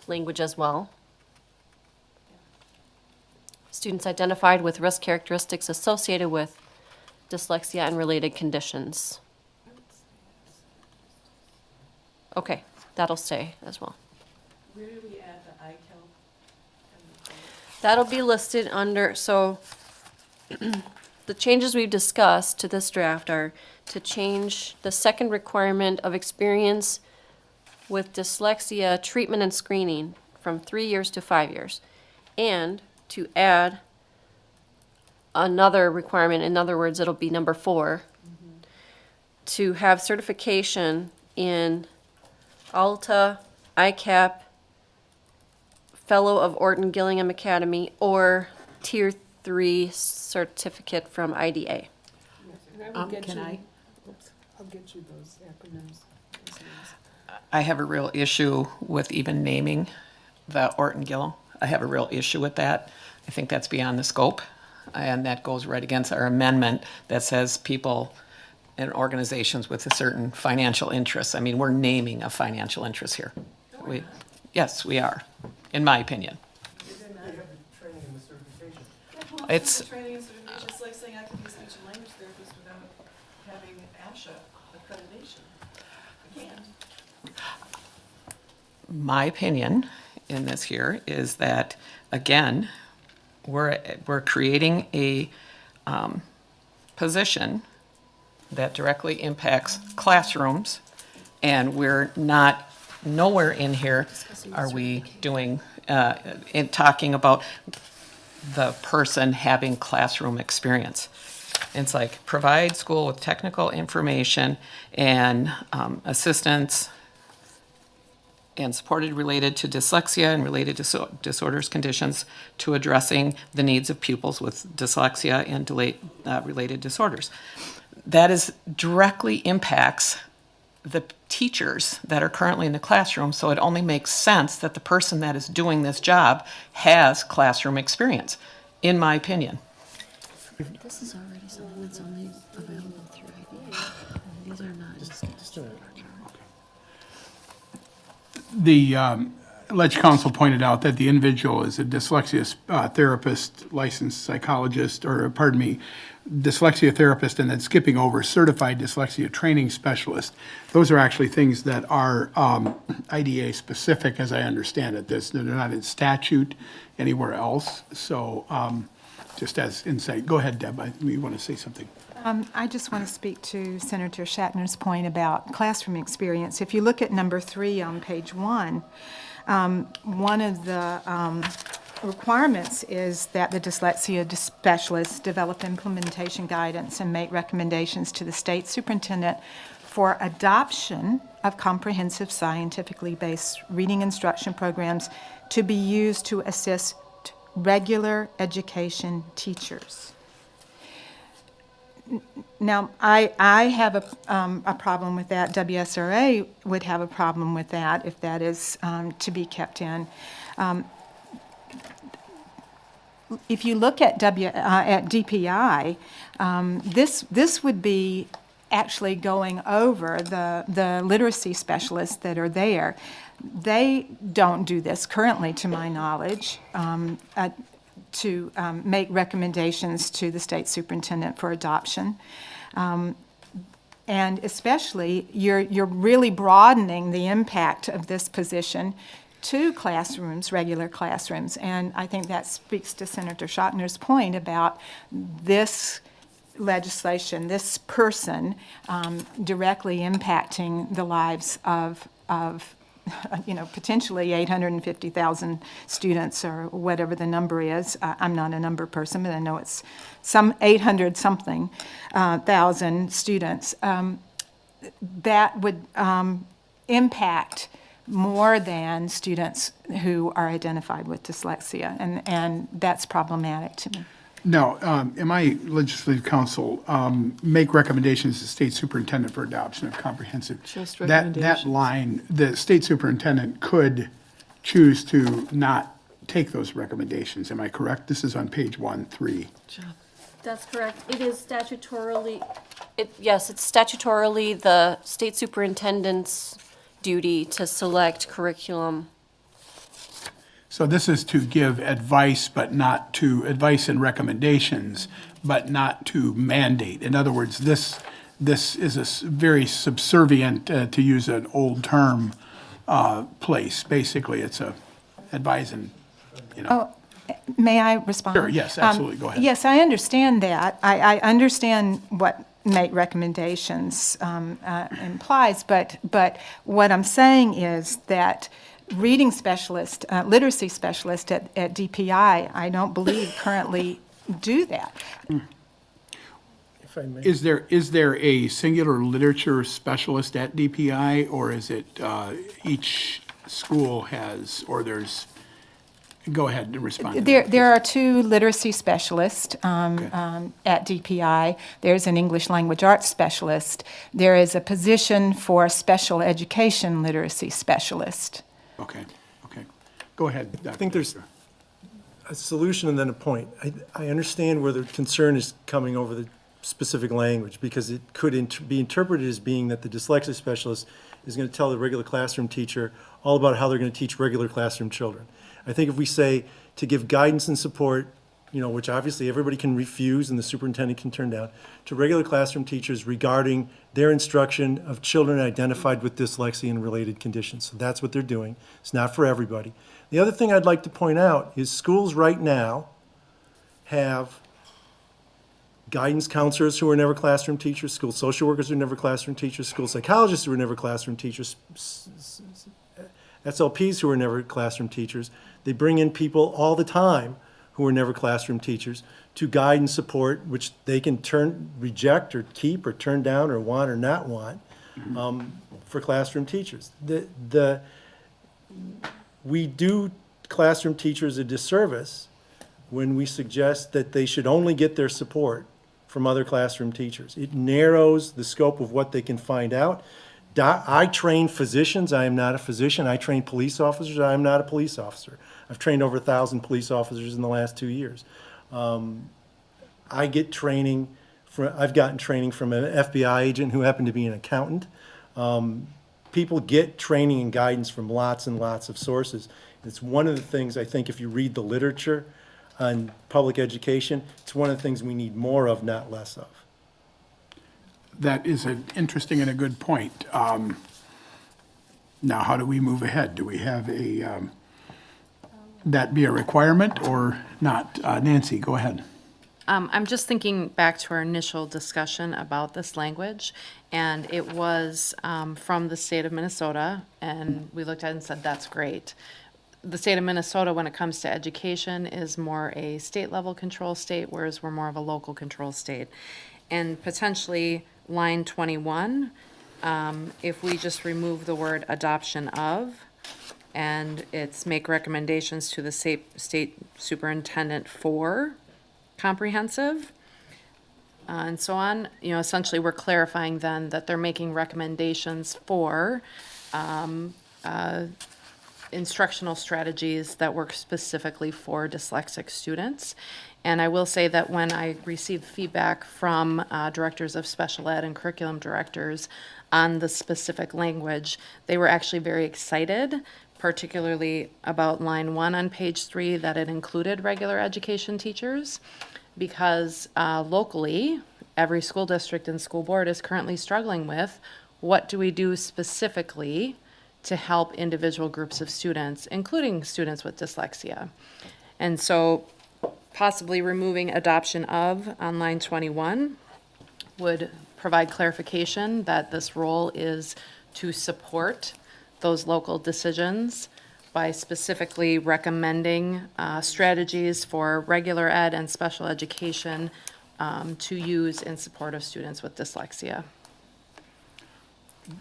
language as well? Students identified with risk characteristics associated with dyslexia and related conditions. Okay, that'll stay as well. Where do we add the ICAL? That'll be listed under, so the changes we've discussed to this draft are to change the second requirement of experience with dyslexia treatment and screening from 3 years to 5 years, and to add another requirement, in other words, it'll be number 4, to have certification in ALTA, ICAP, Fellow of Orton Gillingham Academy, or Tier 3 certificate from IDA. Can I? I'll get you those acronyms. I have a real issue with even naming the Orton Gillum. I have a real issue with that. I think that's beyond the scope, and that goes right against our amendment that says people and organizations with a certain financial interest. I mean, we're naming a financial interest here. Yes, we are, in my opinion. It's, Training and certification, it's like saying I can be a speech and language therapist without having ASHA accreditation. I can't. my opinion in this here is that, again, we're creating a position that directly impacts classrooms, and we're not, nowhere in here are we doing, in talking about the person having classroom experience. It's like provide school with technical information and assistance and supported related to dyslexia and related disorders conditions to addressing the needs of pupils with dyslexia and related disorders. That is directly impacts the teachers that are currently in the classroom, so it only makes sense that the person that is doing this job has classroom experience, in my opinion. This is already something that's only available through IDA. These are not. The Ledge Council pointed out that the individual is a dyslexia therapist, licensed psychologist, or pardon me, dyslexia therapist, and then skipping over certified dyslexia training specialist. Those are actually things that are IDA specific, as I understand it. They're not in statute anywhere else. So just as insight, go ahead, Deb. You want to say something? I just want to speak to Senator Shatner's point about classroom experience. If you look at number 3 on page 1, one of the requirements is that the dyslexia specialists develop implementation guidance and make recommendations to the state superintendent for adoption of comprehensive scientifically based reading instruction programs to be used to assist regular education teachers. Now, I have a problem with that. WSRA would have a problem with that if that is to be kept in. If you look at DPI, this would be actually going over the literacy specialists that are there. They don't do this currently, to my knowledge, to make recommendations to the state superintendent for adoption. And especially, you're really broadening the impact of this position to classrooms, regular classrooms. And I think that speaks to Senator Shatner's point about this legislation, this person directly impacting the lives of potentially 850,000 students or whatever the number is. I'm not a number person, but I know it's some 800-something thousand students. That would impact more than students who are identified with dyslexia, and that's problematic to me. Now, in my legislative council, make recommendations to the state superintendent for adoption of comprehensive. Just That recommendations. line, the state superintendent could choose to not take those recommendations. Am I correct? This is on page 1-3. That's correct. It is statutorily, yes, it's statutorily the state superintendent's duty to select curriculum. So this is to give advice, but not to, advice and recommendations, but not to mandate. In other words, this is a very subservient, to use an old term, place. Basically, it's a advise and, May I respond? Sure, yes, absolutely, go ahead. Yes, I understand that. I understand what make recommendations implies, but what I'm saying is that reading specialist, literacy specialist at DPI, I don't believe currently do that. If I may. Is there a singular literature specialist at DPI, or is it each school has, or there's, go ahead and respond to that. There are two literacy specialists at DPI. There's an English language arts specialist. There is a position for special education literacy specialist. Okay. Go ahead, Dr. I think there's Baker. a solution and then a point. I understand where the concern is coming over the specific language, because it could be interpreted as being that the dyslexia specialist is going to tell the regular classroom teacher all about how they're going to teach regular classroom children. I think if we say to give guidance and support, which obviously everybody can refuse and the superintendent can turn down, to regular classroom teachers regarding their instruction of children identified with dyslexia and related conditions. So that's what they're doing. It's not for everybody. The other thing I'd like to point out is schools right now have guidance counselors who are never classroom teachers, school social workers who are never classroom teachers, school psychologists who are never classroom teachers, SLPs who are never classroom teachers. They bring in people all the time who are never classroom teachers to guide and support, which they can reject or keep or turn down or want or not want, for classroom teachers. We do classroom teachers a disservice when we suggest that they should only get their support from other classroom teachers. It narrows the scope of what they can find out. I train physicians. I am not a physician. I train police officers. I am not a police officer. I've trained over 1,000 police officers in the last 2 years. I've gotten training from an FBI agent who happened to be an accountant. People get training and guidance from lots and lots of sources. It's one of the things, I think, if you read the literature on public education, it's one of the things we need more of, not less of. That is an interesting and a good point. Now, how do we move ahead? Do we have that be a requirement or not? Nancy, go ahead. I'm just thinking back to our initial discussion about this language, and it was from the state of Minnesota, and we looked at it and said, that's great. The state of Minnesota, when it comes to education, is more a state-level control state, whereas we're more of a local control state. And potentially, line 21, if we just remove the word adoption of, and it's make recommendations to the state superintendent for comprehensive, and so on, essentially we're clarifying then that they're making recommendations for instructional strategies that work specifically for dyslexic students. And I will say that when I received feedback from directors of special ed and curriculum directors on the specific language, they were actually very excited, particularly about line 1 on page 3, that it included regular education teachers, because locally, every school district and school board is currently struggling with what do we do specifically to help individual groups of students, including students with dyslexia. And so possibly removing adoption of on line 21 would provide clarification that this role is to support those local decisions by specifically recommending strategies for regular ed and special education to use in support of students with dyslexia.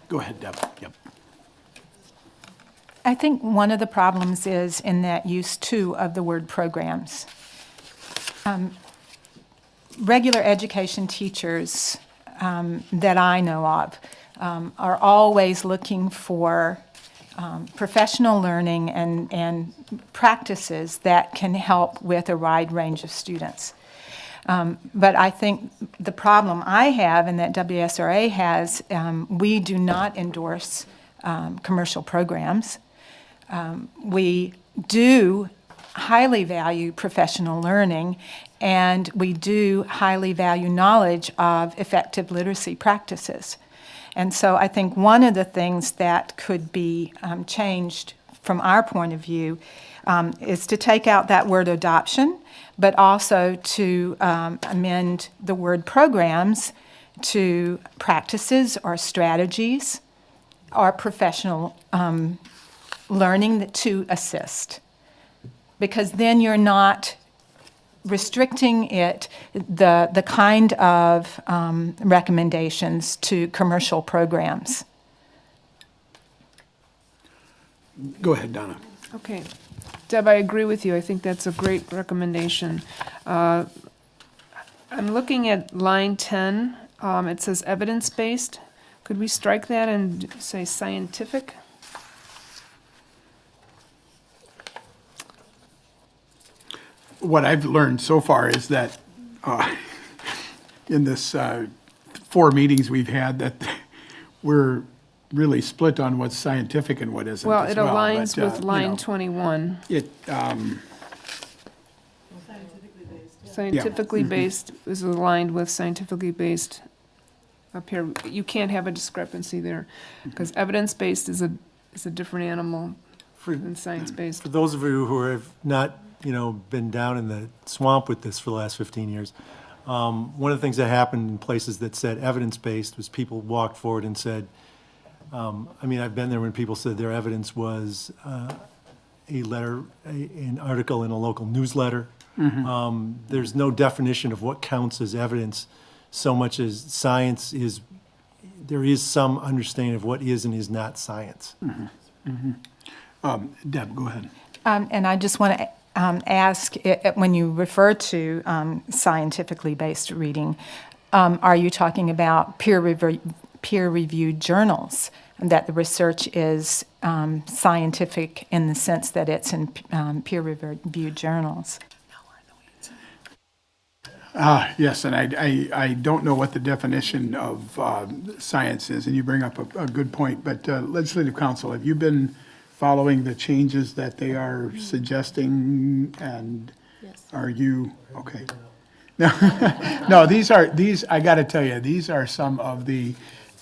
Go ahead, Deb. Yep. I think one of the problems is in that use, too, of the word programs. Regular education teachers that I know of are always looking for professional learning and practices that can help with a wide range of students. But I think the problem I have and that WSRA has, we do not endorse commercial programs. We do highly value professional learning, and we do highly value knowledge of effective literacy practices. And so I think one of the things that could be changed from our point of view is to take out that word adoption, but also to amend the word programs to practices or strategies or professional learning to assist. Because then you're not restricting it, the kind of recommendations to commercial programs. Go ahead, Donna. Okay. Deb, I agree with you. I think that's a great recommendation. I'm looking at line 10. It says evidence-based. Could we strike that and say scientific? What I've learned so far is that in this 4 meetings we've had, that we're really split on what's scientific and what isn't Well, as it well. aligns But, with you line know, 21. Scientifically based is aligned with scientifically based up here. You can't have a discrepancy there, because evidence-based is a different animal than science-based. For those of you who have not, been down in the swamp with this for the last 15 years, one of the things that happened in places that said evidence-based was people walked forward and said, I've been there when people said their evidence was an article in a local newsletter. There's no definition of what counts as evidence so much as science is, there is some understanding of what is and is not science. Deb, go ahead. And I just want to ask, when you refer to scientifically based reading, are you talking about peer-reviewed journals, that the research is scientific in the sense that it's in peer-reviewed journals? Yes, and I don't know what the definition of science is, and you bring up a good point, but Legislative Council, have you been following the changes that they are suggesting, and are you, okay? No, I gotta tell you, these are some of the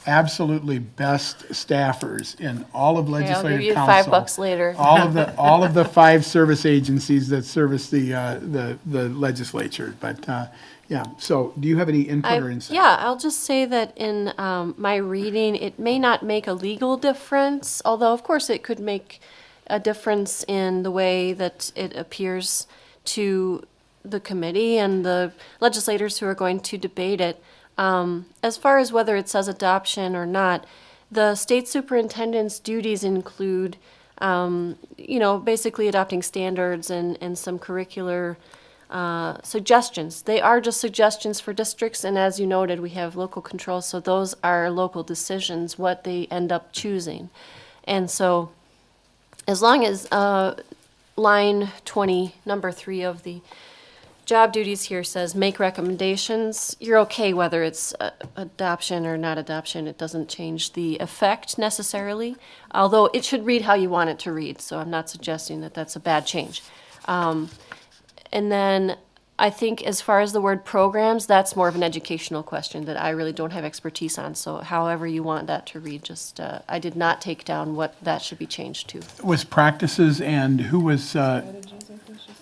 absolutely best staffers in all of Okay, I'll Legislative give you Council. $5 later. All of the 5 service agencies that service the legislature, but, yeah, so do you have any input or insight? Yeah, I'll just say that in my reading, it may not make a legal difference, although of course it could make a difference in the way that it appears to the committee and the legislators who are going to debate it. As far as whether it says adoption or not, the state superintendent's duties include, basically adopting standards and some curricular suggestions. They are just suggestions for districts, and as you noted, we have local control, so those are local decisions, what they end up choosing. And so, as long as line 20, number 3 of the job duties here says make recommendations, you're okay whether it's adoption or not adoption. It doesn't change the effect necessarily, although it should read how you want it to read, so I'm not suggesting that that's a bad change. And then I think as far as the word programs, that's more of an educational question that I really don't have expertise on. So however you want that to read, just, I did not take down what that should be changed to. Was practices and who was,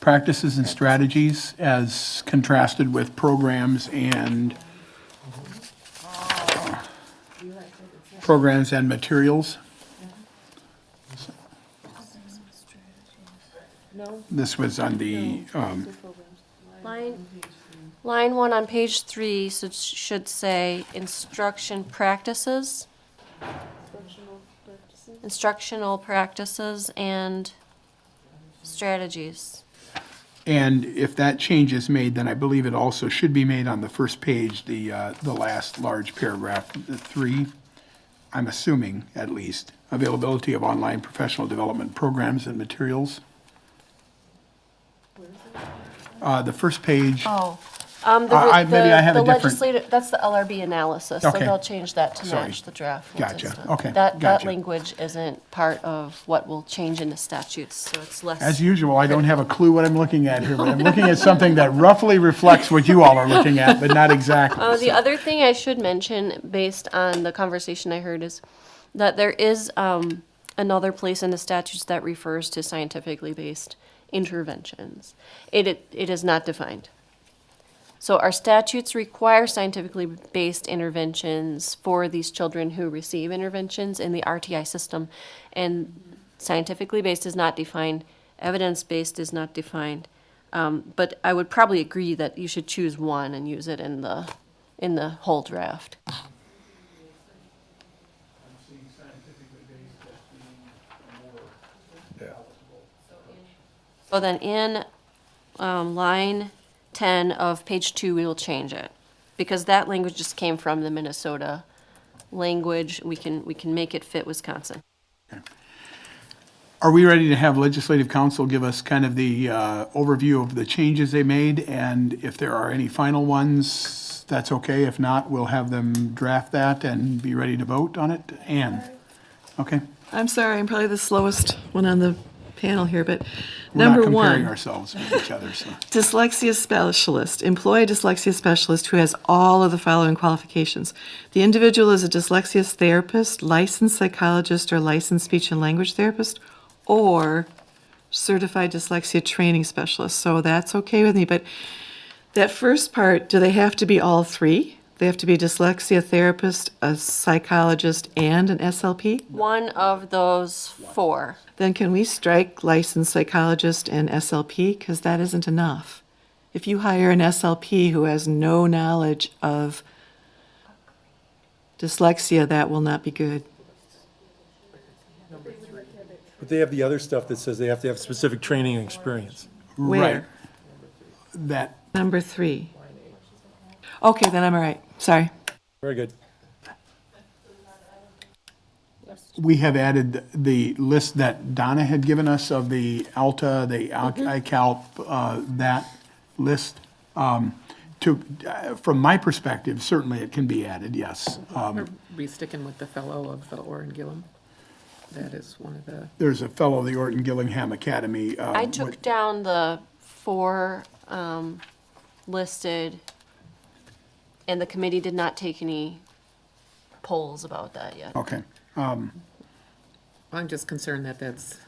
practices and strategies as contrasted with programs and materials? This was on the, Line 1 on page 3 should say instruction practices. Instructional practices and strategies. and if that change is made, then I believe it also should be made on the first page, the last large paragraph, the 3, I'm assuming, at least, availability of online professional development programs and materials. The first page. Oh. Maybe I have a different- That's the LRB analysis, so Okay. they'll change that to Sorry. match the draft. once Gotcha. it's done. Okay. That Gotcha. language isn't part of what will change in the statutes, so it's less. As usual, I don't have a clue what I'm looking at here, but I'm looking at something that roughly reflects what you all are looking at, but not exactly. The other thing I should mention, based on the conversation I heard, is that there is another place in the statutes that refers to scientifically based interventions. It is not defined. So our statutes require scientifically based interventions for these children who receive interventions in the RTI system. And scientifically based is not defined, evidence-based is not defined. But I would probably agree that you should choose one and use it in the whole draft. So then in line 10 of page 2, we will change it, because that language just came from the Minnesota language. We can make it fit Wisconsin. Are we ready to have legislative counsel give us kind of the overview of the changes they made? And if there are any final ones, that's okay. If not, we'll have them draft that and be ready to vote on it. Ann? Okay. I'm sorry, I'm probably the slowest one on the panel here, but We're not number comparing one, ourselves with each other, so. dyslexia specialist. Employ a dyslexia specialist who has all of the following qualifications. The individual is a dyslexia therapist, licensed psychologist, or licensed speech and language therapist, or certified dyslexia training specialist. So that's okay with me, but that first part, do they have to be all three? They have to be a dyslexia therapist, a psychologist, and an SLP? One of those 4. Then can we strike licensed psychologist and SLP? Because that isn't enough. If you hire an SLP who has no knowledge of dyslexia, that will not be good. But they have the other stuff that says they have to have specific training and experience. Right. Where? That, Number 3. Okay, then I'm all right. Sorry. Very good. we have added the list that Donna had given us of the ALTA, the ICALP, that list. From my perspective, certainly it can be added, yes. Are we sticking with the fellow of the Orrin Gillum? That is one of the, There's a fellow of the Orton Gillingham Academy. I took down the 4 listed, and the committee did not take any polls about that yet. Okay. I'm just concerned that that's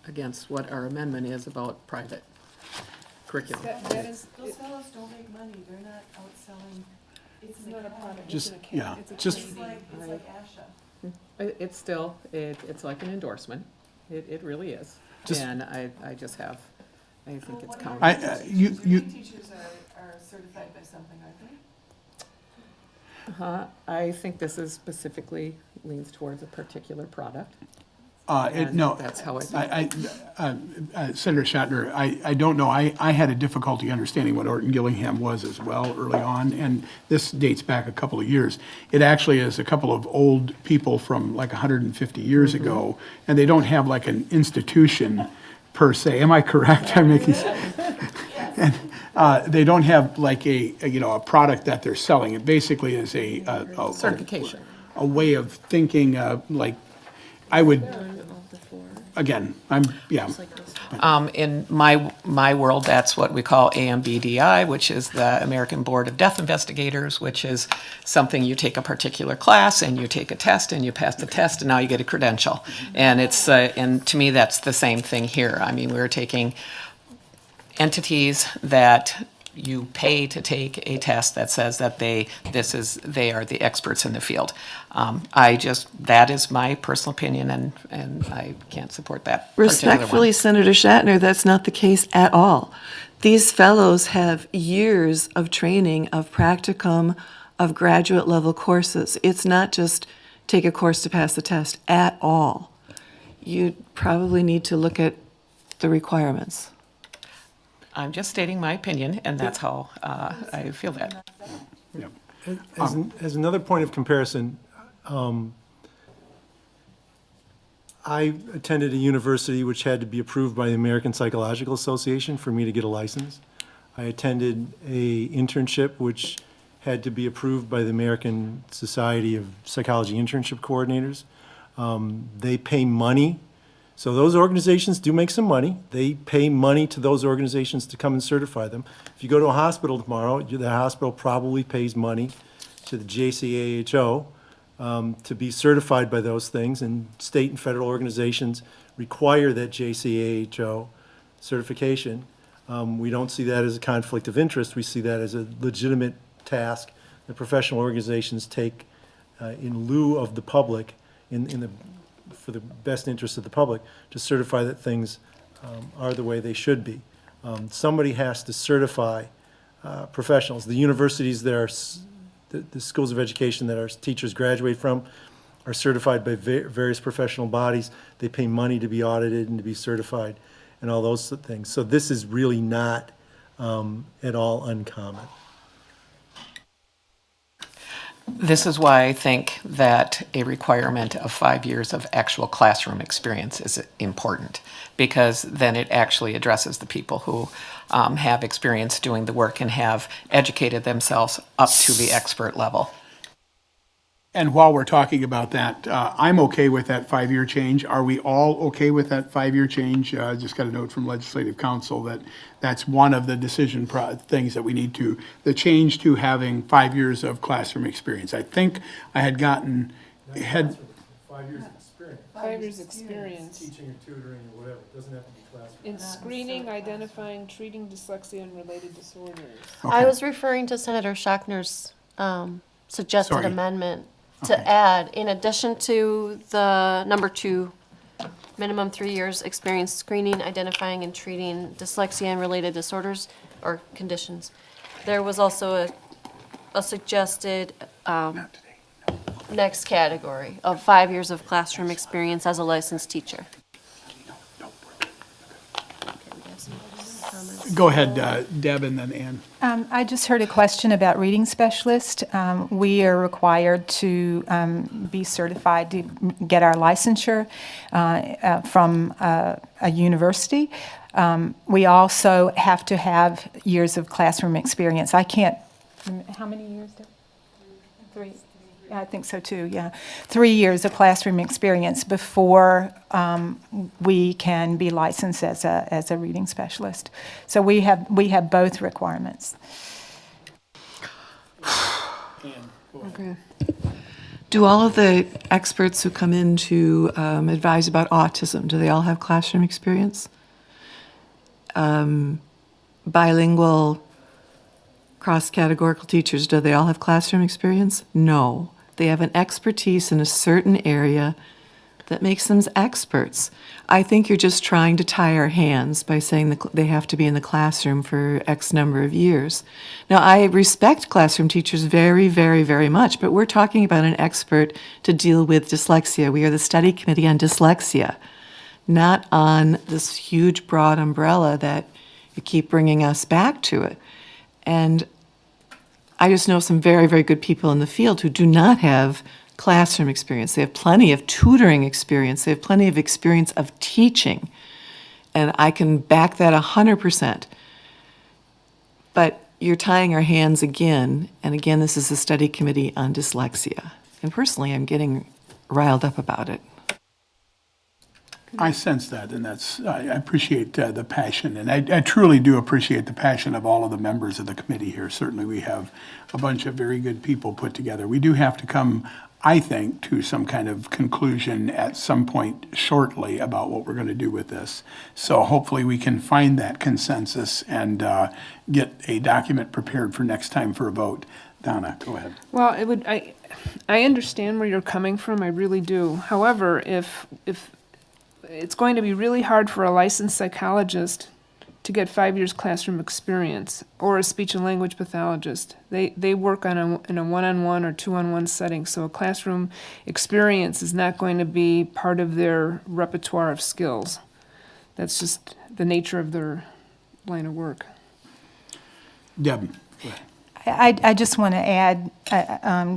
against what our amendment is about private curriculum. Those fellows don't make money, they're not outselling. It's not a product. Just, yeah, just, It's like ASHA. It's still, it's like an endorsement. It really is. Just- And I just have, I think it's counted. you, Teachers are certified by something, aren't they? I think this is specifically leans towards a particular product. no. That's how it. Senator Shatner, I don't know, I had a difficulty understanding what Orton Gillingham was as well early on, and this dates back a couple of years. It actually is a couple of old people from like 150 years ago, and they don't have like an institution per se. Am I correct? I'm making. And they don't have like a product that they're selling. It basically is a Certification. a way of thinking, like, I would, again, In my world, that's what we call AMBDI, which is the American Board of Death Investigators, which is something you take a particular class and you take a test and you pass the test and now you get a credential. And it's and to me, that's the same thing here. I mean, we're taking entities that you pay to take a test that says that they are the experts in the field. That is my personal opinion, and I can't support that particular one. Respectfully, Senator Shatner, that's not the case at all. These fellows have years of training, of practicum, of graduate level courses. It's not just take a course to pass the test at all. You probably need to look at the requirements. I'm just stating my opinion, and that's how I feel that. As another point of comparison, I attended a university which had to be approved by the American Psychological Association for me to get a license. I attended a internship which had to be approved by the American Society of Psychology Internship Coordinators. They pay money. So those organizations do make some money. They pay money to those organizations to come and certify them. If you go to a hospital tomorrow, the hospital probably pays money to the JCAHO to be certified by those things, and state and federal organizations require that JCAHO certification. We don't see that as a conflict of interest. We see that as a legitimate task that professional organizations take in lieu of the public, for the best interest of the public, to certify that things are the way they should be. Somebody has to certify professionals. The universities that are the schools of education that our teachers graduate from are certified by various professional bodies. They pay money to be audited and to be certified and all those things. So this is really not at all uncommon. This is why I think that a requirement of 5 years of actual classroom experience is important, because then it actually addresses the people who have experience doing the work and have educated themselves up to the expert level. And while we're talking about that, I'm okay with that 5-year change. Are we all okay with that 5-year change? Just got a note from Legislative Council that that's one of the decision things that we need to, the change to having 5 years of classroom experience. I think I had gotten, 5 years experience. 5 years experience Teaching or tutoring or whatever, it doesn't have to be classroom. in screening, identifying, treating dyslexia and related disorders. I was referring to Senator Schachner's suggested Sorry. amendment to add, in addition to the number 2, minimum 3 years experience screening, identifying, and treating dyslexia and related disorders or conditions. There was also a suggested next category of 5 years of classroom experience as a licensed teacher. go ahead, Deb, and then Ann. I just heard a question about reading specialist. We are required to be certified to get our licensure from a university. We also have to have years of classroom experience. I can't, how many years, Deb? 3. I think so too, yeah. 3 years of classroom experience before we can be licensed as a reading specialist. So we have both requirements. Okay. Do all of the experts who come in to advise about autism, do they all have classroom experience? Bilingual, cross-categorical teachers, do they all have classroom experience? No. They have an expertise in a certain area that makes them experts. I think you're just trying to tie our hands by saying that they have to be in the classroom for X number of years. Now, I respect classroom teachers very, very, very much, but we're talking about an expert to deal with dyslexia. We are the study committee on dyslexia, not on this huge, broad umbrella that you keep bringing us back to it. And I just know some very, very good people in the field who do not have classroom experience. They have plenty of tutoring experience. They have plenty of experience of teaching. And I can back that 100%. But you're tying our hands again. And again, this is a study committee on dyslexia. And personally, I'm getting riled up about it. I sense that, and I appreciate the passion, and I truly do appreciate the passion of all of the members of the committee here. Certainly, we have a bunch of very good people put together. We do have to come, I think, to some kind of conclusion at some point shortly about what we're going to do with this. So hopefully we can find that consensus and get a document prepared for next time for a vote. Donna, go ahead. Well, I understand where you're coming from, I really do. However, if it's going to be really hard for a licensed psychologist to get 5 years classroom experience, or a speech and language pathologist. They work in a one-on-one or two-on-one setting, so a classroom experience is not going to be part of their repertoire of skills. That's just the nature of their line of work. Deb, go ahead. I just want to add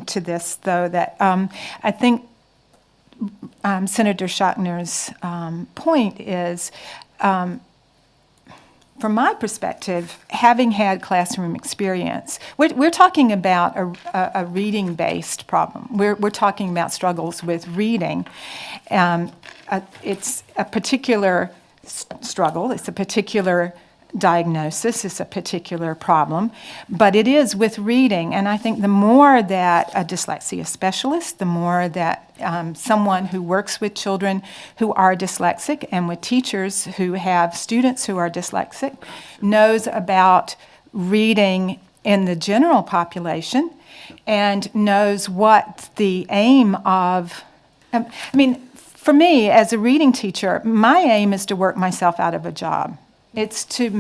to this, though, that I think Senator Schochner's point is, from my perspective, having had classroom experience, we're talking about a reading-based problem. We're talking about struggles with reading. It's a particular struggle. It's a particular diagnosis, it's a particular problem, but it is with reading. And I think the more that a dyslexia specialist, the more that someone who works with children who are dyslexic and with teachers who have students who are dyslexic knows about reading in the general population and knows what the aim of, for me as a reading teacher, my aim is to work myself out of a job. It's to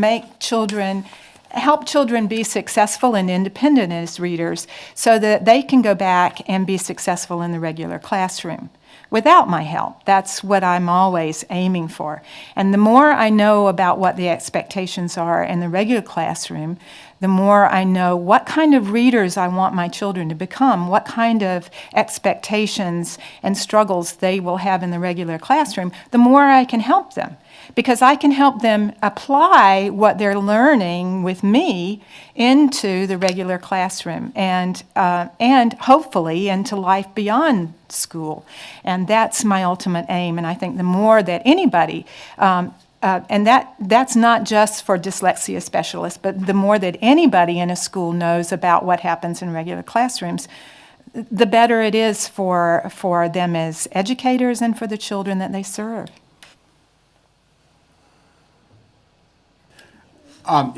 help children be successful and independent as readers so that they can go back and be successful in the regular classroom without my help. That's what I'm always aiming for. And the more I know about what the expectations are in the regular classroom, the more I know what kind of readers I want my children to become, what kind of expectations and struggles they will have in the regular classroom, the more I can help them. Because I can help them apply what they're learning with me into the regular classroom and hopefully into life beyond school. And that's my ultimate aim. And I think the more that anybody, and that's not just for dyslexia specialists, but the more that anybody in a school knows about what happens in regular classrooms, the better it is for them as educators and for the children that they serve. I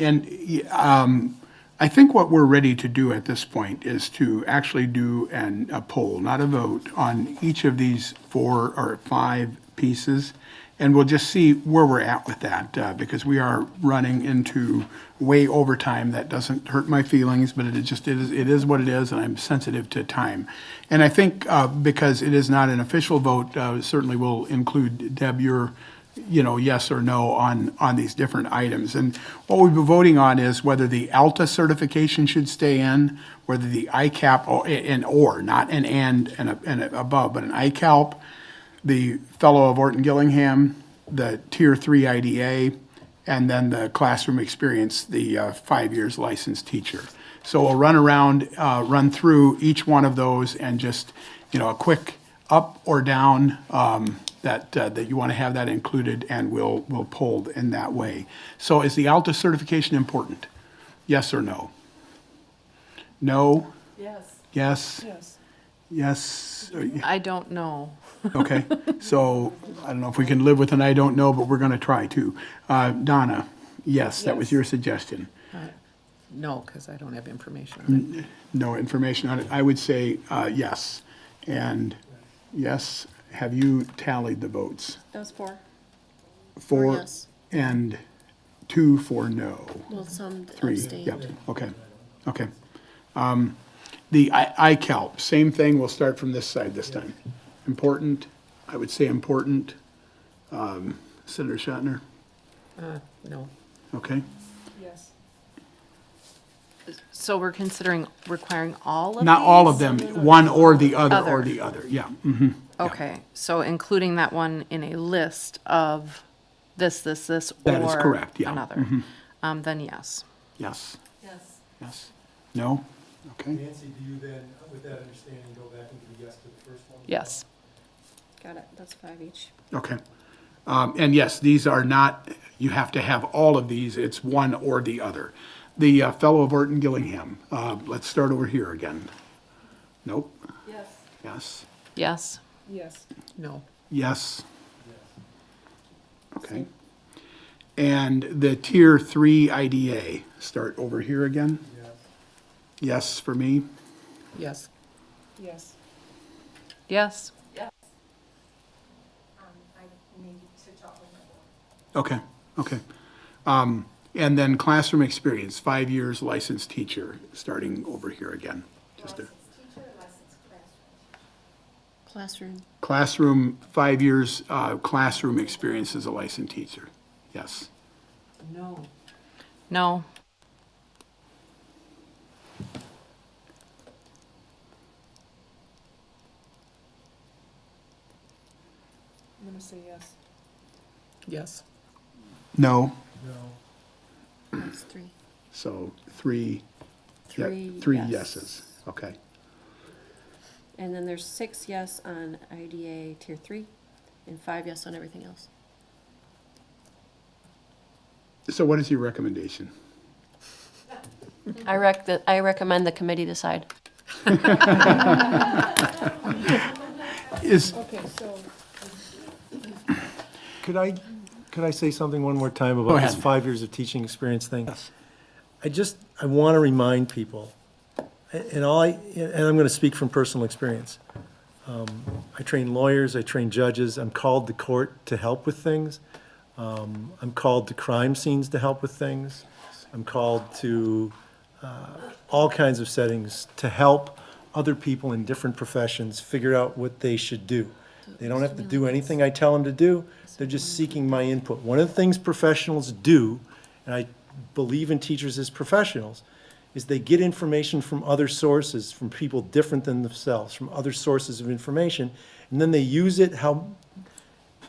think what we're ready to do at this point is to actually do a poll, not a vote, on each of these 4 or 5 pieces. And we'll just see where we're at with that, because we are running into way overtime. That doesn't hurt my feelings, but it is what it is, and I'm sensitive to time. And I think because it is not an official vote, certainly we'll include, Deb, your yes or no on these different items. And what we've been voting on is whether the ALTA certification should stay in, whether the ICAP, not an and above, but an ICALP, the Fellow of Orton Gillingham, the Tier 3 IDA, and then the classroom experience, the 5 years licensed teacher. So we'll run through each one of those and just, a quick up or down, that you want to have that included, and we'll poll in that way. So is the ALTA certification important? Yes or no? No? Yes. Yes? Yes. Yes? I don't know. Okay, so I don't know if we can live with an I don't know, but we're going to try to. Donna, yes, that was your suggestion. No, because I don't have information on it. No information on it. I would say yes. And yes, have you tallied the votes? That was 4. 4 yes. and 2 for no. Well, some 3, abstained. yep, okay. The ICALP, same thing, we'll start from this side this time. Important, I would say important. Senator Schochner, No. okay? Yes. So we're considering requiring all of Not all of these? them, one or the other, Other. yeah. Okay, so including that one in a list of this, or That is correct, yeah. another. Then yes. Yes, Yes. yes. No? Okay. Nancy, do you then, with that understanding, go back and give a yes to the first one? Yes. Got it. That's 5 each. Okay. And yes, these are not, you have to have all of these, it's one or the other. The Fellow of Orton Gillingham, let's start over here again. Nope. Yes. Yes. Yes. Yes. No. Yes. Okay. And the Tier 3 IDA, start over here again? Yes for me? Yes. Yes. Yes. Okay, okay. And then classroom experience, 5 years licensed teacher, starting over here again. Just a Classroom. classroom, 5 years, classroom experience as a licensed teacher. Yes. No. I'm gonna say yes. Yes. No, That's 3. so three, yeah, 3 three yes. yeses. Okay. And then there's 6 yes on IDA Tier 3 and 5 yes on everything else. So what is your recommendation? I recommend the committee decide. Is, Could I say something one more time Go about this ahead. 5 years of teaching experience thing? I want to remind people, and I'm going to speak from personal experience. I train lawyers, I train judges, I'm called to court to help with things. I'm called to crime scenes to help with things. I'm called to all kinds of settings to help other people in different professions figure out what they should do. They don't have to do anything I tell them to do, they're just seeking my input. One of the things professionals do, and I believe in teachers as professionals, is they get information from other sources, from people different than themselves, from other sources of information, and then they use it how,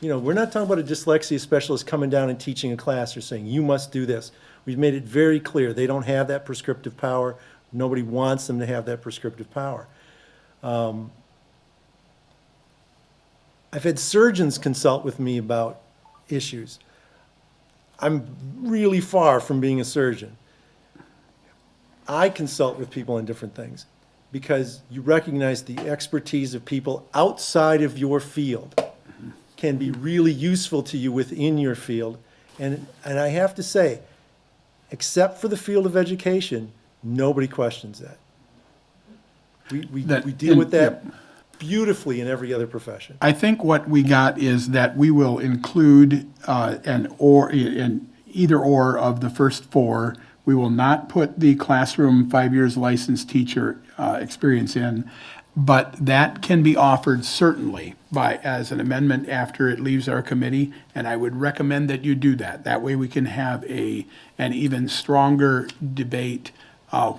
we're not talking about a dyslexia specialist coming down and teaching a class or saying, you must do this. We've made it very clear, they don't have that prescriptive power. Nobody wants them to have that prescriptive power. I've had surgeons consult with me about issues. I'm really far from being a surgeon. I consult with people on different things because you recognize the expertise of people outside of your field can be really useful to you within your field. And I have to say, except for the field of education, nobody questions that. We deal with that beautifully in every other profession. I think what we got is that we will include in either or of the first 4. We will not put the classroom 5 years licensed teacher experience in, but that can be offered certainly as an amendment after it leaves our committee, and I would recommend that you do that. That way we can have an even stronger debate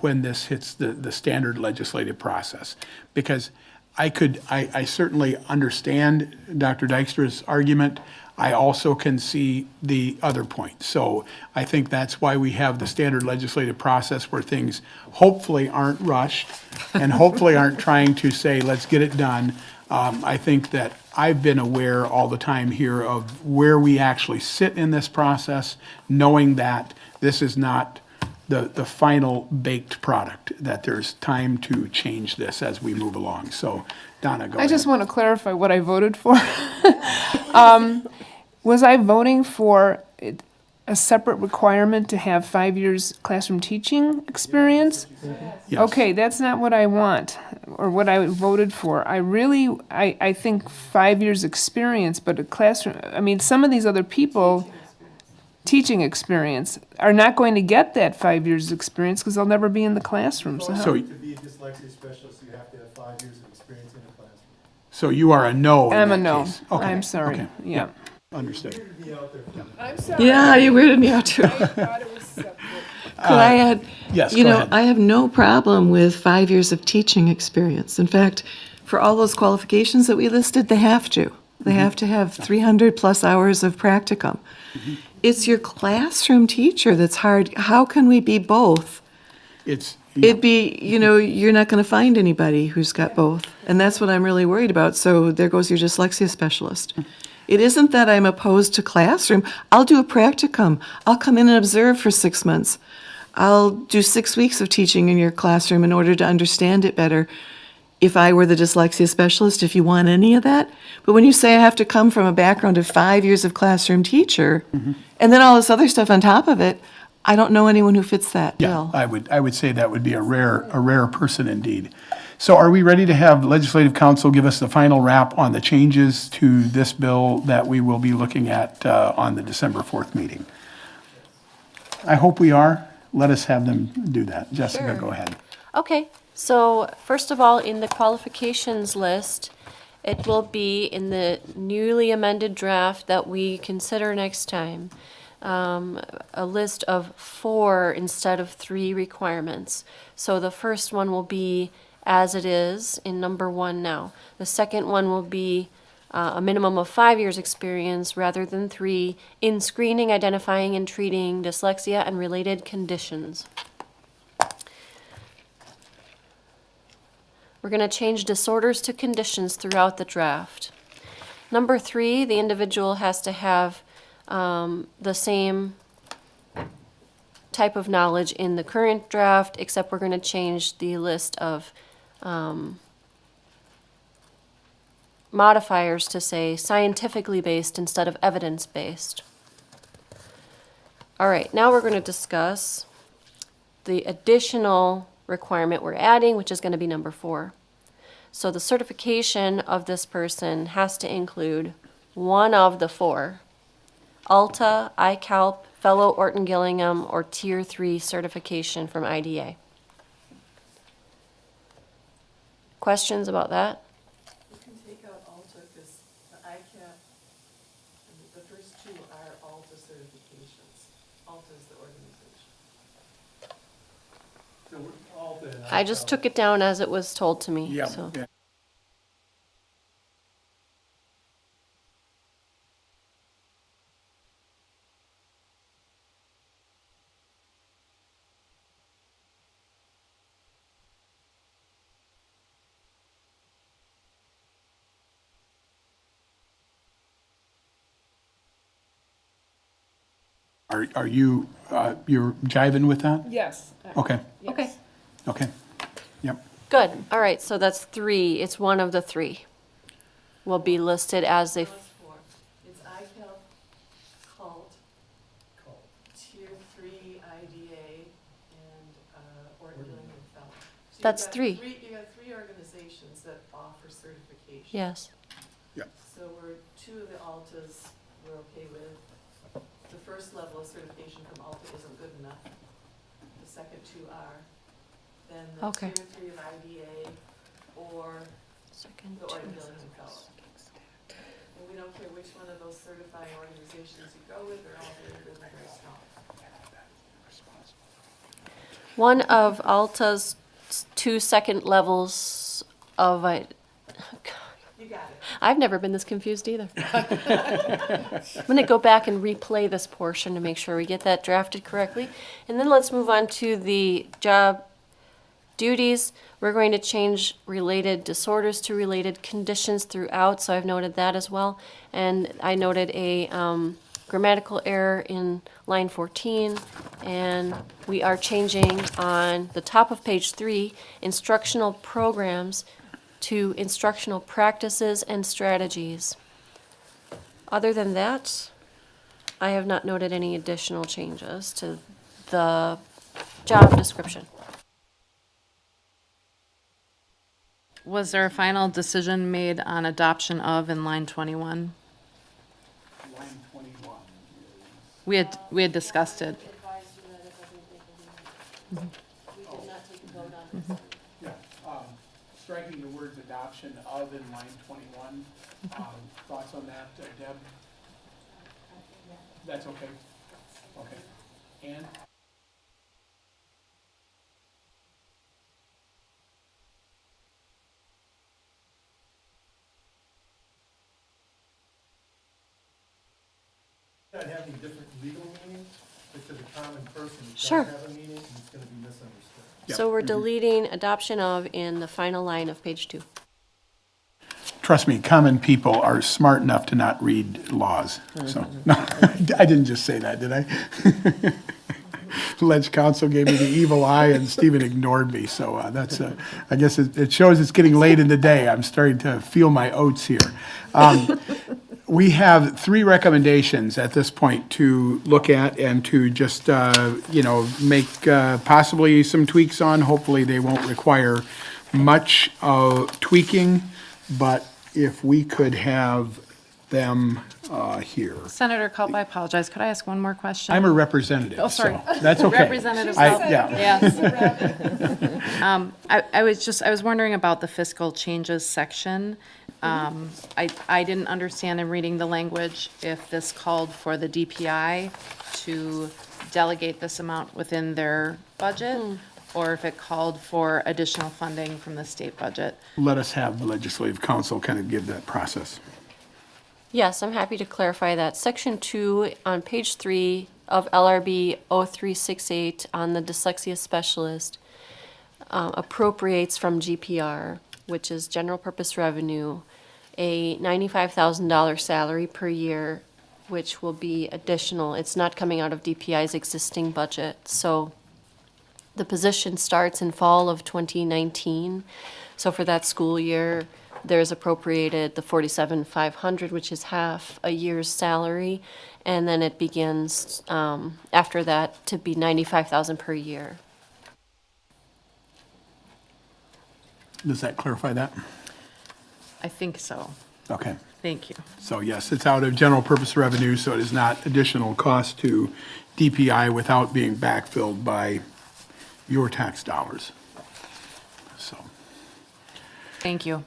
when this hits the standard legislative process. Because I certainly understand Dr. Dykstra's argument. I also can see the other point. So I think that's why we have the standard legislative process where things hopefully aren't rushed and hopefully aren't trying to say, let's get it done. I think that I've been aware all the time here of where we actually sit in this process, knowing that this is not the final baked product, that there's time to change this as we move along. So, Donna, go I ahead. just want to clarify what I voted for. Was I voting for a separate requirement to have 5 years classroom teaching experience? Yes. Okay, that's not what I want, or what I voted for. I think 5 years experience, but a classroom, some of these other people, teaching experience, are not going to get that 5 years experience because they'll never be in the classroom. So So, To be a dyslexia specialist, you have to have 5 years of experience in a classroom. so you are a no in I'm a that no. case. Okay, I'm sorry. okay. Yeah. Understood. I'm sorry. Yeah, you weirded me out too. I thought it was separate. Could I add? yes, You go know, ahead. I have no problem with 5 years of teaching experience. In fact, for all those qualifications that we listed, they have to. They have to have 300 plus hours of practicum. It's your classroom teacher that's hard. How can we be both? It's, It'd be, you're not going to find anybody who's got both. And that's what I'm really worried about. So there goes your dyslexia specialist. It isn't that I'm opposed to classroom. I'll do a practicum. I'll come in and observe for 6 months. I'll do 6 weeks of teaching in your classroom in order to understand it better. If I were the dyslexia specialist, if you want any of that. But when you say I have to come from a background of 5 years of classroom teacher, and then all this other stuff on top of it, I don't know anyone who fits that Yeah, bill. I would say that would be a rare person indeed. So are we ready to have Legislative Council give us the final wrap on the changes to this bill that we will be looking at on the December 4th meeting? I hope we are. Let us have them do that. Jessica, Sure. go ahead. Okay, so first of all, in the qualifications list, it will be in the newly amended draft that we consider next time, a list of 4 instead of 3 requirements. So the first one will be as it is in number 1 now. The second one will be a minimum of 5 years' experience rather than 3 in screening, identifying, and treating dyslexia and related conditions. We're going to change disorders to conditions throughout the draft. Number 3, the individual has to have the same type of knowledge in the current draft, except we're going to change the list of modifiers to say scientifically based instead of evidence-based. All right, now we're going to discuss the additional requirement we're adding, which is going to be number 4. So the certification of this person has to include one of the 4: ALTA, ICALP, Fellow Orton Gillingham, or Tier 3 certification from IDA. Questions about that? You can take out ALTA because the ICAP, the first 2 are ALTA certifications. ALTA is the organization. I just took it down as it was told to me. Yeah. So. yeah. Are you, you're jiving with that? Yes. Okay, Okay, okay. Yep. good. All right, so that's 3. It's one of the 3. Will be listed as a, It's ICAP, CALT, Tier 3 IDA, and Orton Gillingham Fellow. So That's you've got 3. You got 3 organizations that offer certification. yes. So we're 2 of the ALTAs we're okay with. The first level of certification from ALTA isn't good enough. The second 2 are. Then the Okay. Tier 3 of IDA or Second, the Orton Gillingham Fellow. And we don't care which one of those certifying organizations you go with, they're all very good and very strong. One of Alta's 2 second levels of, You got it. I've never been this confused either. I'm going to go back and replay this portion to make sure we get that drafted correctly. And then let's move on to the job duties. We're going to change related disorders to related conditions throughout, so I've noted that as well. And I noted a grammatical error in line 14, and we are changing on the top of page 3, instructional programs to instructional practices and strategies. Other than that, I have not noted any additional changes to the job description. Was there a final decision made on adoption of in line 21? Line 21 We had discussed it. Yeah, striking the words adoption of in line 21. Thoughts on that, Deb? That's okay? Okay. Ann? Not having different legal meanings, but to the common person, it Sure. does have a meaning and it's gonna be misunderstood. So we're deleting adoption of in the final line of page 2. trust me, common people are smart enough to not read laws. So, no, I didn't just say that, did I? Ledge counsel gave me the evil eye and Stephen ignored me. So that's, I guess it shows it's getting late in the day. I'm starting to feel my oats here. We have 3 recommendations at this point to look at and to just, make possibly some tweaks on. Hopefully, they won't require much tweaking, but if we could have them here. Senator Culp, I apologize. Could I ask one more question? I'm a representative, Oh, sorry. so that's okay. Representative I- Culp. Yeah, Yes. I was wondering about the fiscal changes section. I didn't understand in reading the language if this called for the DPI to delegate this amount within their budget, or if it called for additional funding from the state budget. let us have the legislative council kind of give that process. Yes, I'm happy to clarify that. Section 2 on page 3 of LRB 0368 on the dyslexia specialist appropriates from GPR, which is general purpose revenue, a $95,000 salary per year, which will be additional. It's not coming out of DPI's existing budget. So the position starts in fall of 2019. So for that school year, there's appropriated the $47,500, which is half a year's salary, and then it begins after that to be $95,000 per year. Does that clarify that? I think so. Okay. Thank you. So yes, it's out of general purpose revenue, so it is not additional cost to DPI without being backfilled by your tax dollars. So, Thank you.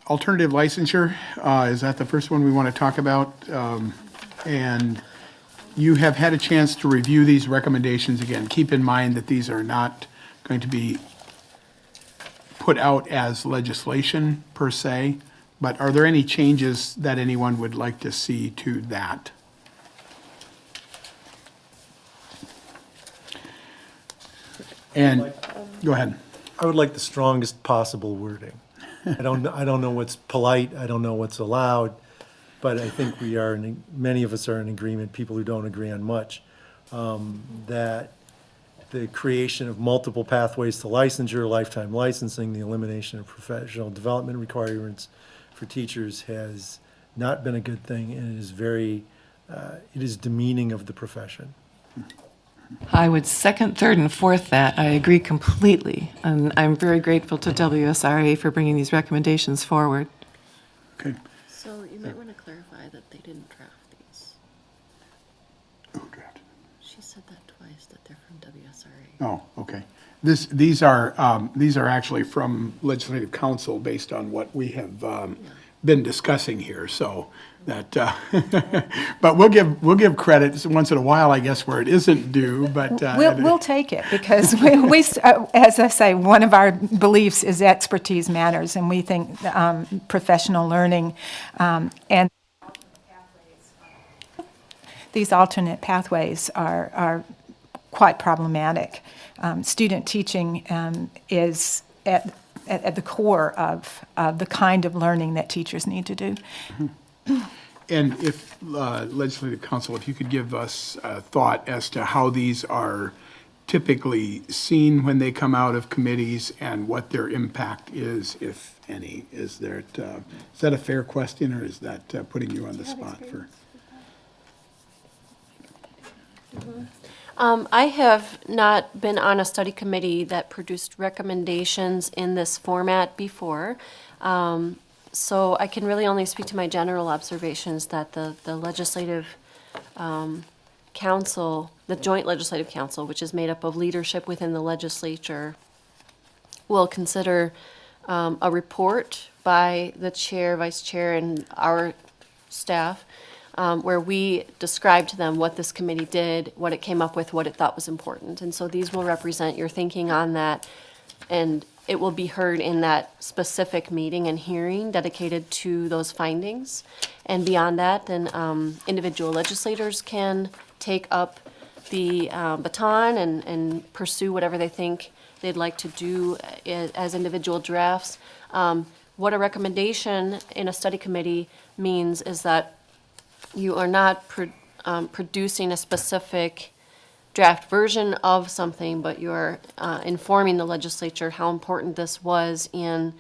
alternative licensure, is that the first one we want to talk about? And you have had a chance to review these recommendations again. Keep in mind that these are not going to be put out as legislation per se, but are there any changes that anyone would like to see to that? And, go ahead. I would like the strongest possible wording. I don't know what's polite, I don't know what's allowed, but I think many of us are in agreement, people who don't agree on much, that the creation of multiple pathways to licensure, lifetime licensing, the elimination of professional development requirements for teachers has not been a good thing, and it is demeaning of the profession. I would second, third, and fourth that. I agree completely. And I'm very grateful to WSRA for bringing these recommendations forward. Okay. So you might want to clarify that they didn't draft these. Who drafted? She said that twice, that they're from WSRA. Oh, okay. These are actually from legislative council based on what we have been discussing here, so that, but we'll give credit once in a while, I guess, where it isn't due, but. We'll take it, because as I say, one of our beliefs is expertise matters, and we think professional learning and these alternate pathways are quite problematic. Student teaching is at the core of the kind of learning that teachers need to do. And if, legislative council, if you could give us a thought as to how these are typically seen when they come out of committees and what their impact is, if any. Is that a fair question, or is that putting you on the spot for? I have not been on a study committee that produced recommendations in this format before. So I can really only speak to my general observations that the legislative council, the joint legislative council, which is made up of leadership within the legislature, will consider a report by the chair, vice chair, and our staff, where we describe to them what this committee did, what it came up with, what it thought was important. And so these will represent your thinking on that, and it will be heard in that specific meeting and hearing dedicated to those findings. And beyond that, then individual legislators can take up the baton and pursue whatever they think they'd like to do as individual drafts. what a recommendation in a study committee means is that you are not producing a specific draft version of something, but you're informing the legislature how important this was in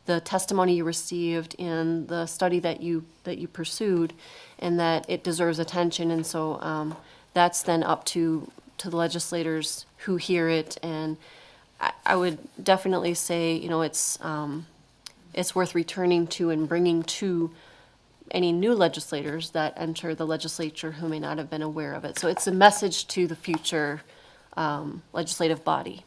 the testimony you received, in the study that you pursued, and that it deserves attention. And so that's then up to the legislators who hear it. And I would definitely say, you know, it's worth returning to and bringing to any new legislators that enter the legislature who may not have been aware of it. So it's a message to the future legislative body.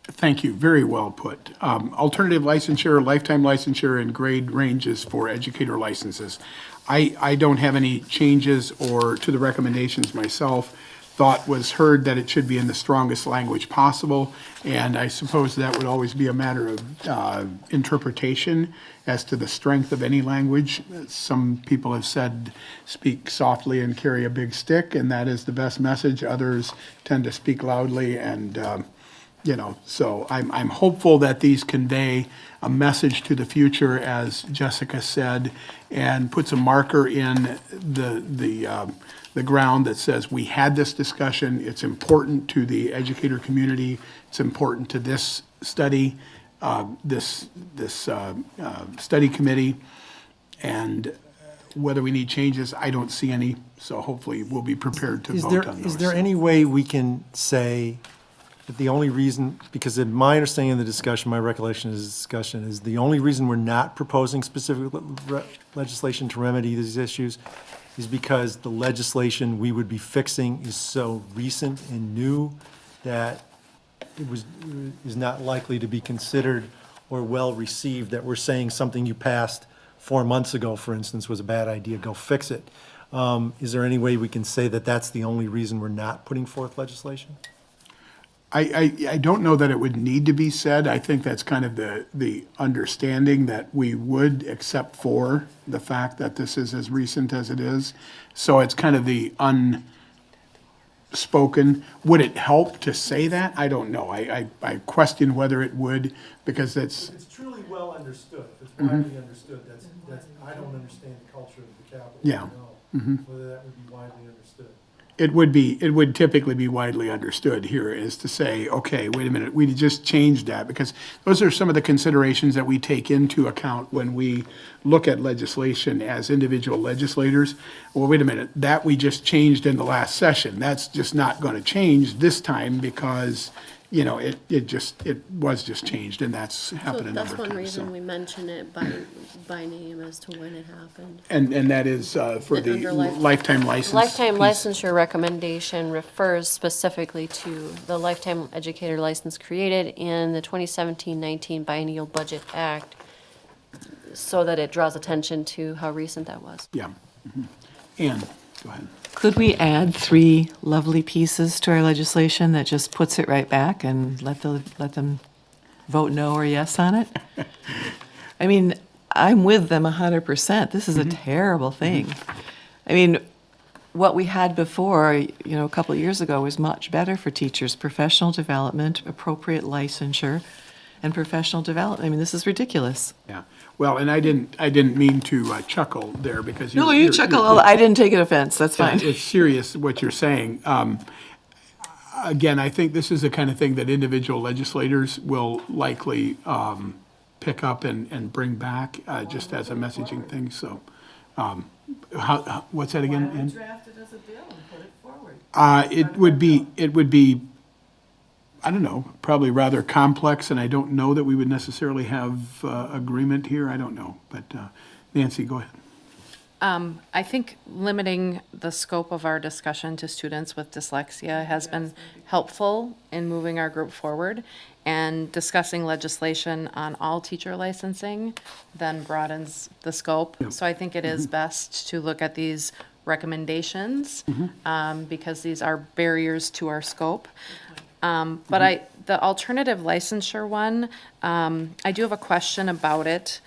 Thank you, very well put. Alternative licensure, lifetime licensure, and grade ranges for educator licenses. I don't have any changes or to the recommendations myself. Thought was heard that it should be in the strongest language possible, and I suppose that would always be a matter of interpretation as to the strength of any language. Some people have said, speak softly and carry a big stick, and that is the best message. Others tend to speak loudly, and you know, so I'm hopeful that these convey a message to the future, as Jessica said, and puts a marker in the ground that says we had this discussion. It's important to the educator community. It's important to this study, this study committee, and whether we need changes, I don't see any. So hopefully we'll be prepared to vote on those. Is there any way we can say that the only reason, because in my understanding of the discussion, my recollection of the discussion is the only reason we're not proposing specific legislation to remedy these issues is because the legislation we would be fixing is so recent and new that is not likely to be considered or well received, that we're saying something you passed 4 months ago, for instance, was a bad idea, go fix it. Is there any way we can say that that's the only reason we're not putting forth legislation? I don't know that it would need to be said. I think that's kind of the understanding that we would, except for the fact that this is as recent as it is. So it's kind of the unspoken. Would it help to say that? I don't know. I question whether it would, because it's. It's truly well understood. If it's widely understood, that's, I don't understand the culture of the Capitol. Yeah. Whether that would be widely understood. It would typically be widely understood here, is to say, okay, wait a minute, we just changed that, because those are some of the considerations that we take into account when we look at legislation as individual legislators. Well, wait a minute, that we just changed in the last session. That's just not going to change this time because, you know, it was just changed, and that's happened a number of times. That's one reason so. we mention it by name as to when it happened. And that is for the Under lifetime license. Lifetime piece. licensure recommendation refers specifically to the lifetime educator license created in the 2017-19 Biennial Budget Act, so that it draws attention to how recent that was. Yeah. Ann, go ahead. Could we add 3 lovely pieces to our legislation that just puts it right back and let them vote no or yes on it? I mean, I'm with them 100%. This is a terrible thing. I mean, what we had before, you know, a couple of years ago was much better for teachers. Professional development, appropriate licensure, and professional development. I mean, this is ridiculous. Yeah. Well, and I didn't mean to chuckle there, because No, you chuckle. I didn't take it offense. That's fine. It's serious what you're saying. Again, I think this is the kind of thing that individual legislators will likely pick up and bring back just as a messaging thing. So, what's that again? Ann? Draft it as a bill and put it forward. It would be, I don't know, probably rather complex, and I don't know that we would necessarily have agreement here. I don't know, but Nancy, go ahead. I think limiting the scope of our discussion to students with dyslexia has been helpful in moving our group forward, and discussing legislation on all teacher licensing then broadens the scope. So I think it is best to look at these recommendations because these are barriers to our scope. But the alternative licensure one, I do have a question about it.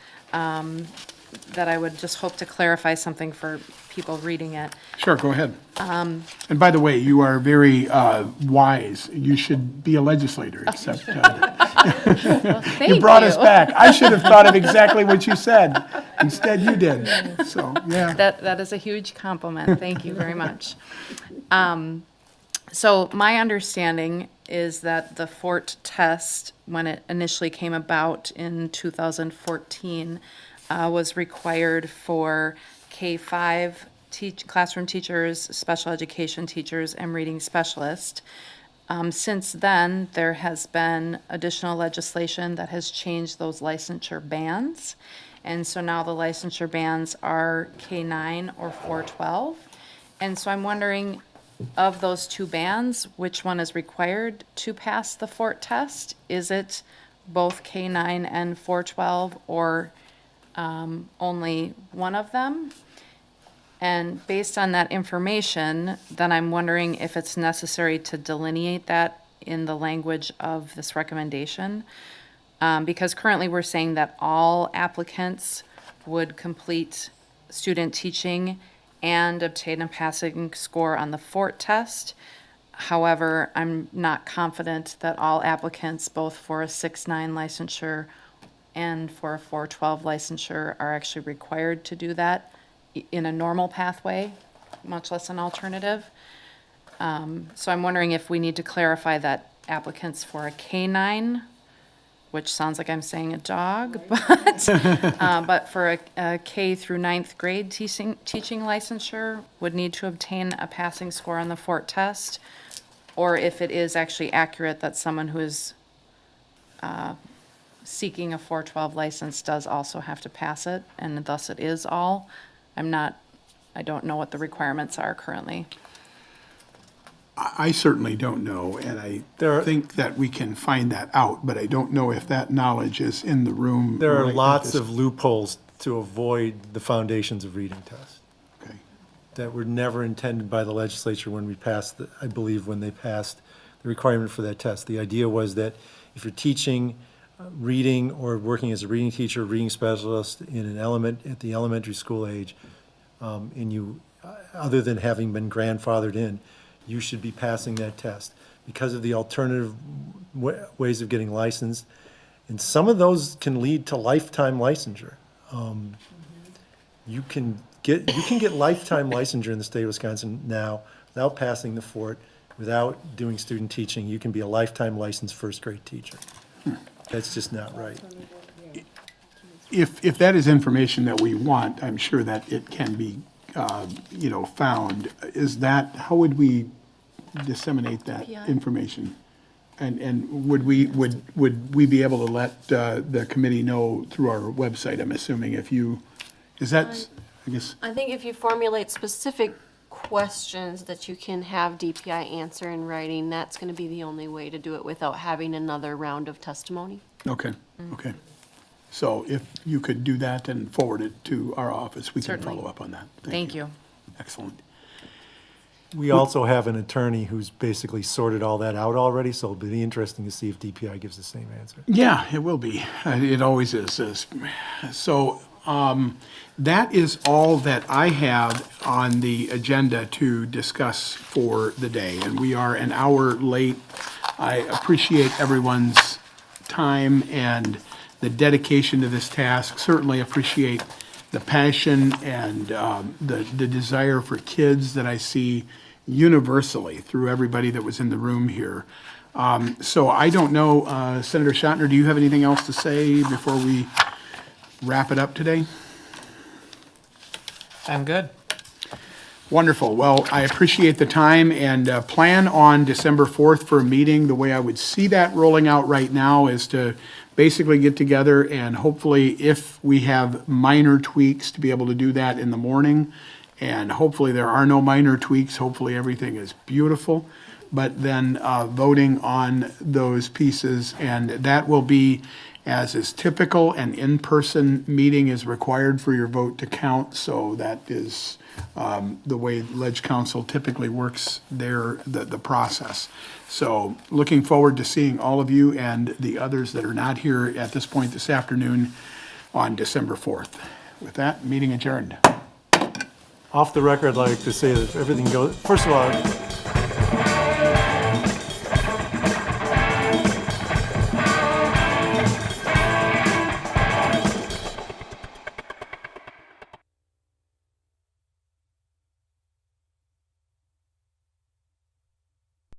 that I would just hope to clarify something for people reading it. Sure, go ahead. And by the way, you are very wise. You should be a legislator, except you brought us back. I should have thought of exactly what you said. Instead, you did. So, yeah. That is a huge compliment. Thank you very much. So my understanding is that the FORT test, when it initially came about in 2014, was required for K-5 classroom teachers, special education teachers, and reading specialists. Since then, there has been additional legislation that has changed those licensure bands. And so now the licensure bands are K-9 or 412. And so I'm wondering, of those two bands, which one is required to pass the FORT test? Is it both K-9 and 412, or only one of them? And based on that information, then I'm wondering if it's necessary to delineate that in the language of this recommendation. Because currently we're saying that all applicants would complete student teaching and obtain a passing score on the FORT test. However, I'm not confident that all applicants, both for a 6-9 licensure and for a 412 licensure, are actually required to do that in a normal pathway, much less an alternative. So I'm wondering if we need to clarify that applicants for a K-9, which sounds like I'm saying a dog, but for a K through 9th grade teaching licensure would need to obtain a passing score on the FORT test, or if it is actually accurate that someone who is seeking a 412 license does also have to pass it, and thus it is all. I don't know what the requirements are currently. I certainly don't know, and I think that we can find that out, but I don't know if that knowledge is in the room. There are right at lots this- of loopholes to avoid the foundations of reading test Okay. that were never intended by the legislature when we passed, I believe, when they passed the requirement for that test. The idea was that if you're teaching reading or working as a reading teacher, reading specialist in at the elementary school age, and you, other than having been grandfathered in, you should be passing that test because of the alternative ways of getting licensed. And some of those can lead to lifetime licensure. You can get lifetime licensure in the state of Wisconsin now without passing the FORT, without doing student teaching. You can be a lifetime licensed first grade teacher. That's just not right. If that is information that we want, I'm sure that it can be, found. How would we disseminate that PI? information? And would we be able to let the committee know through our website, I'm assuming, I guess, I think if you formulate specific questions that you can have DPI answer in writing, that's going to be the only way to do it without having another round of testimony. okay. So if you could do that and forward it to our office, we can Certainly. follow up on that. Thank you. Excellent. We also have an attorney who's basically sorted all that out already, so it'll be interesting to see if DPI gives the same answer. Yeah, it will be. It always is. So that is all that I have on the agenda to discuss for the day, and we are an hour late. I appreciate everyone's time and the dedication to this task. Certainly appreciate the passion and the desire for kids that I see universally through everybody that was in the room here. So I don't know, Senator Schottner, do you have anything else to say before we wrap it up today? I'm good. Wonderful. Well, I appreciate the time and plan on December 4th for a meeting. The way I would see that rolling out right now is to basically get together and hopefully, if we have minor tweaks, to be able to do that in the morning. And hopefully there are no minor tweaks. Hopefully everything is beautiful. But then voting on those pieces, and that will be, as is typical, an in-person meeting is required for your vote to count. So that is the way Ledge Council typically works the process. So looking forward to seeing all of you and the others that are not here at this point this afternoon on December 4th. With that, meeting adjourned. Off the record, I'd like to say that if everything goes, first of all,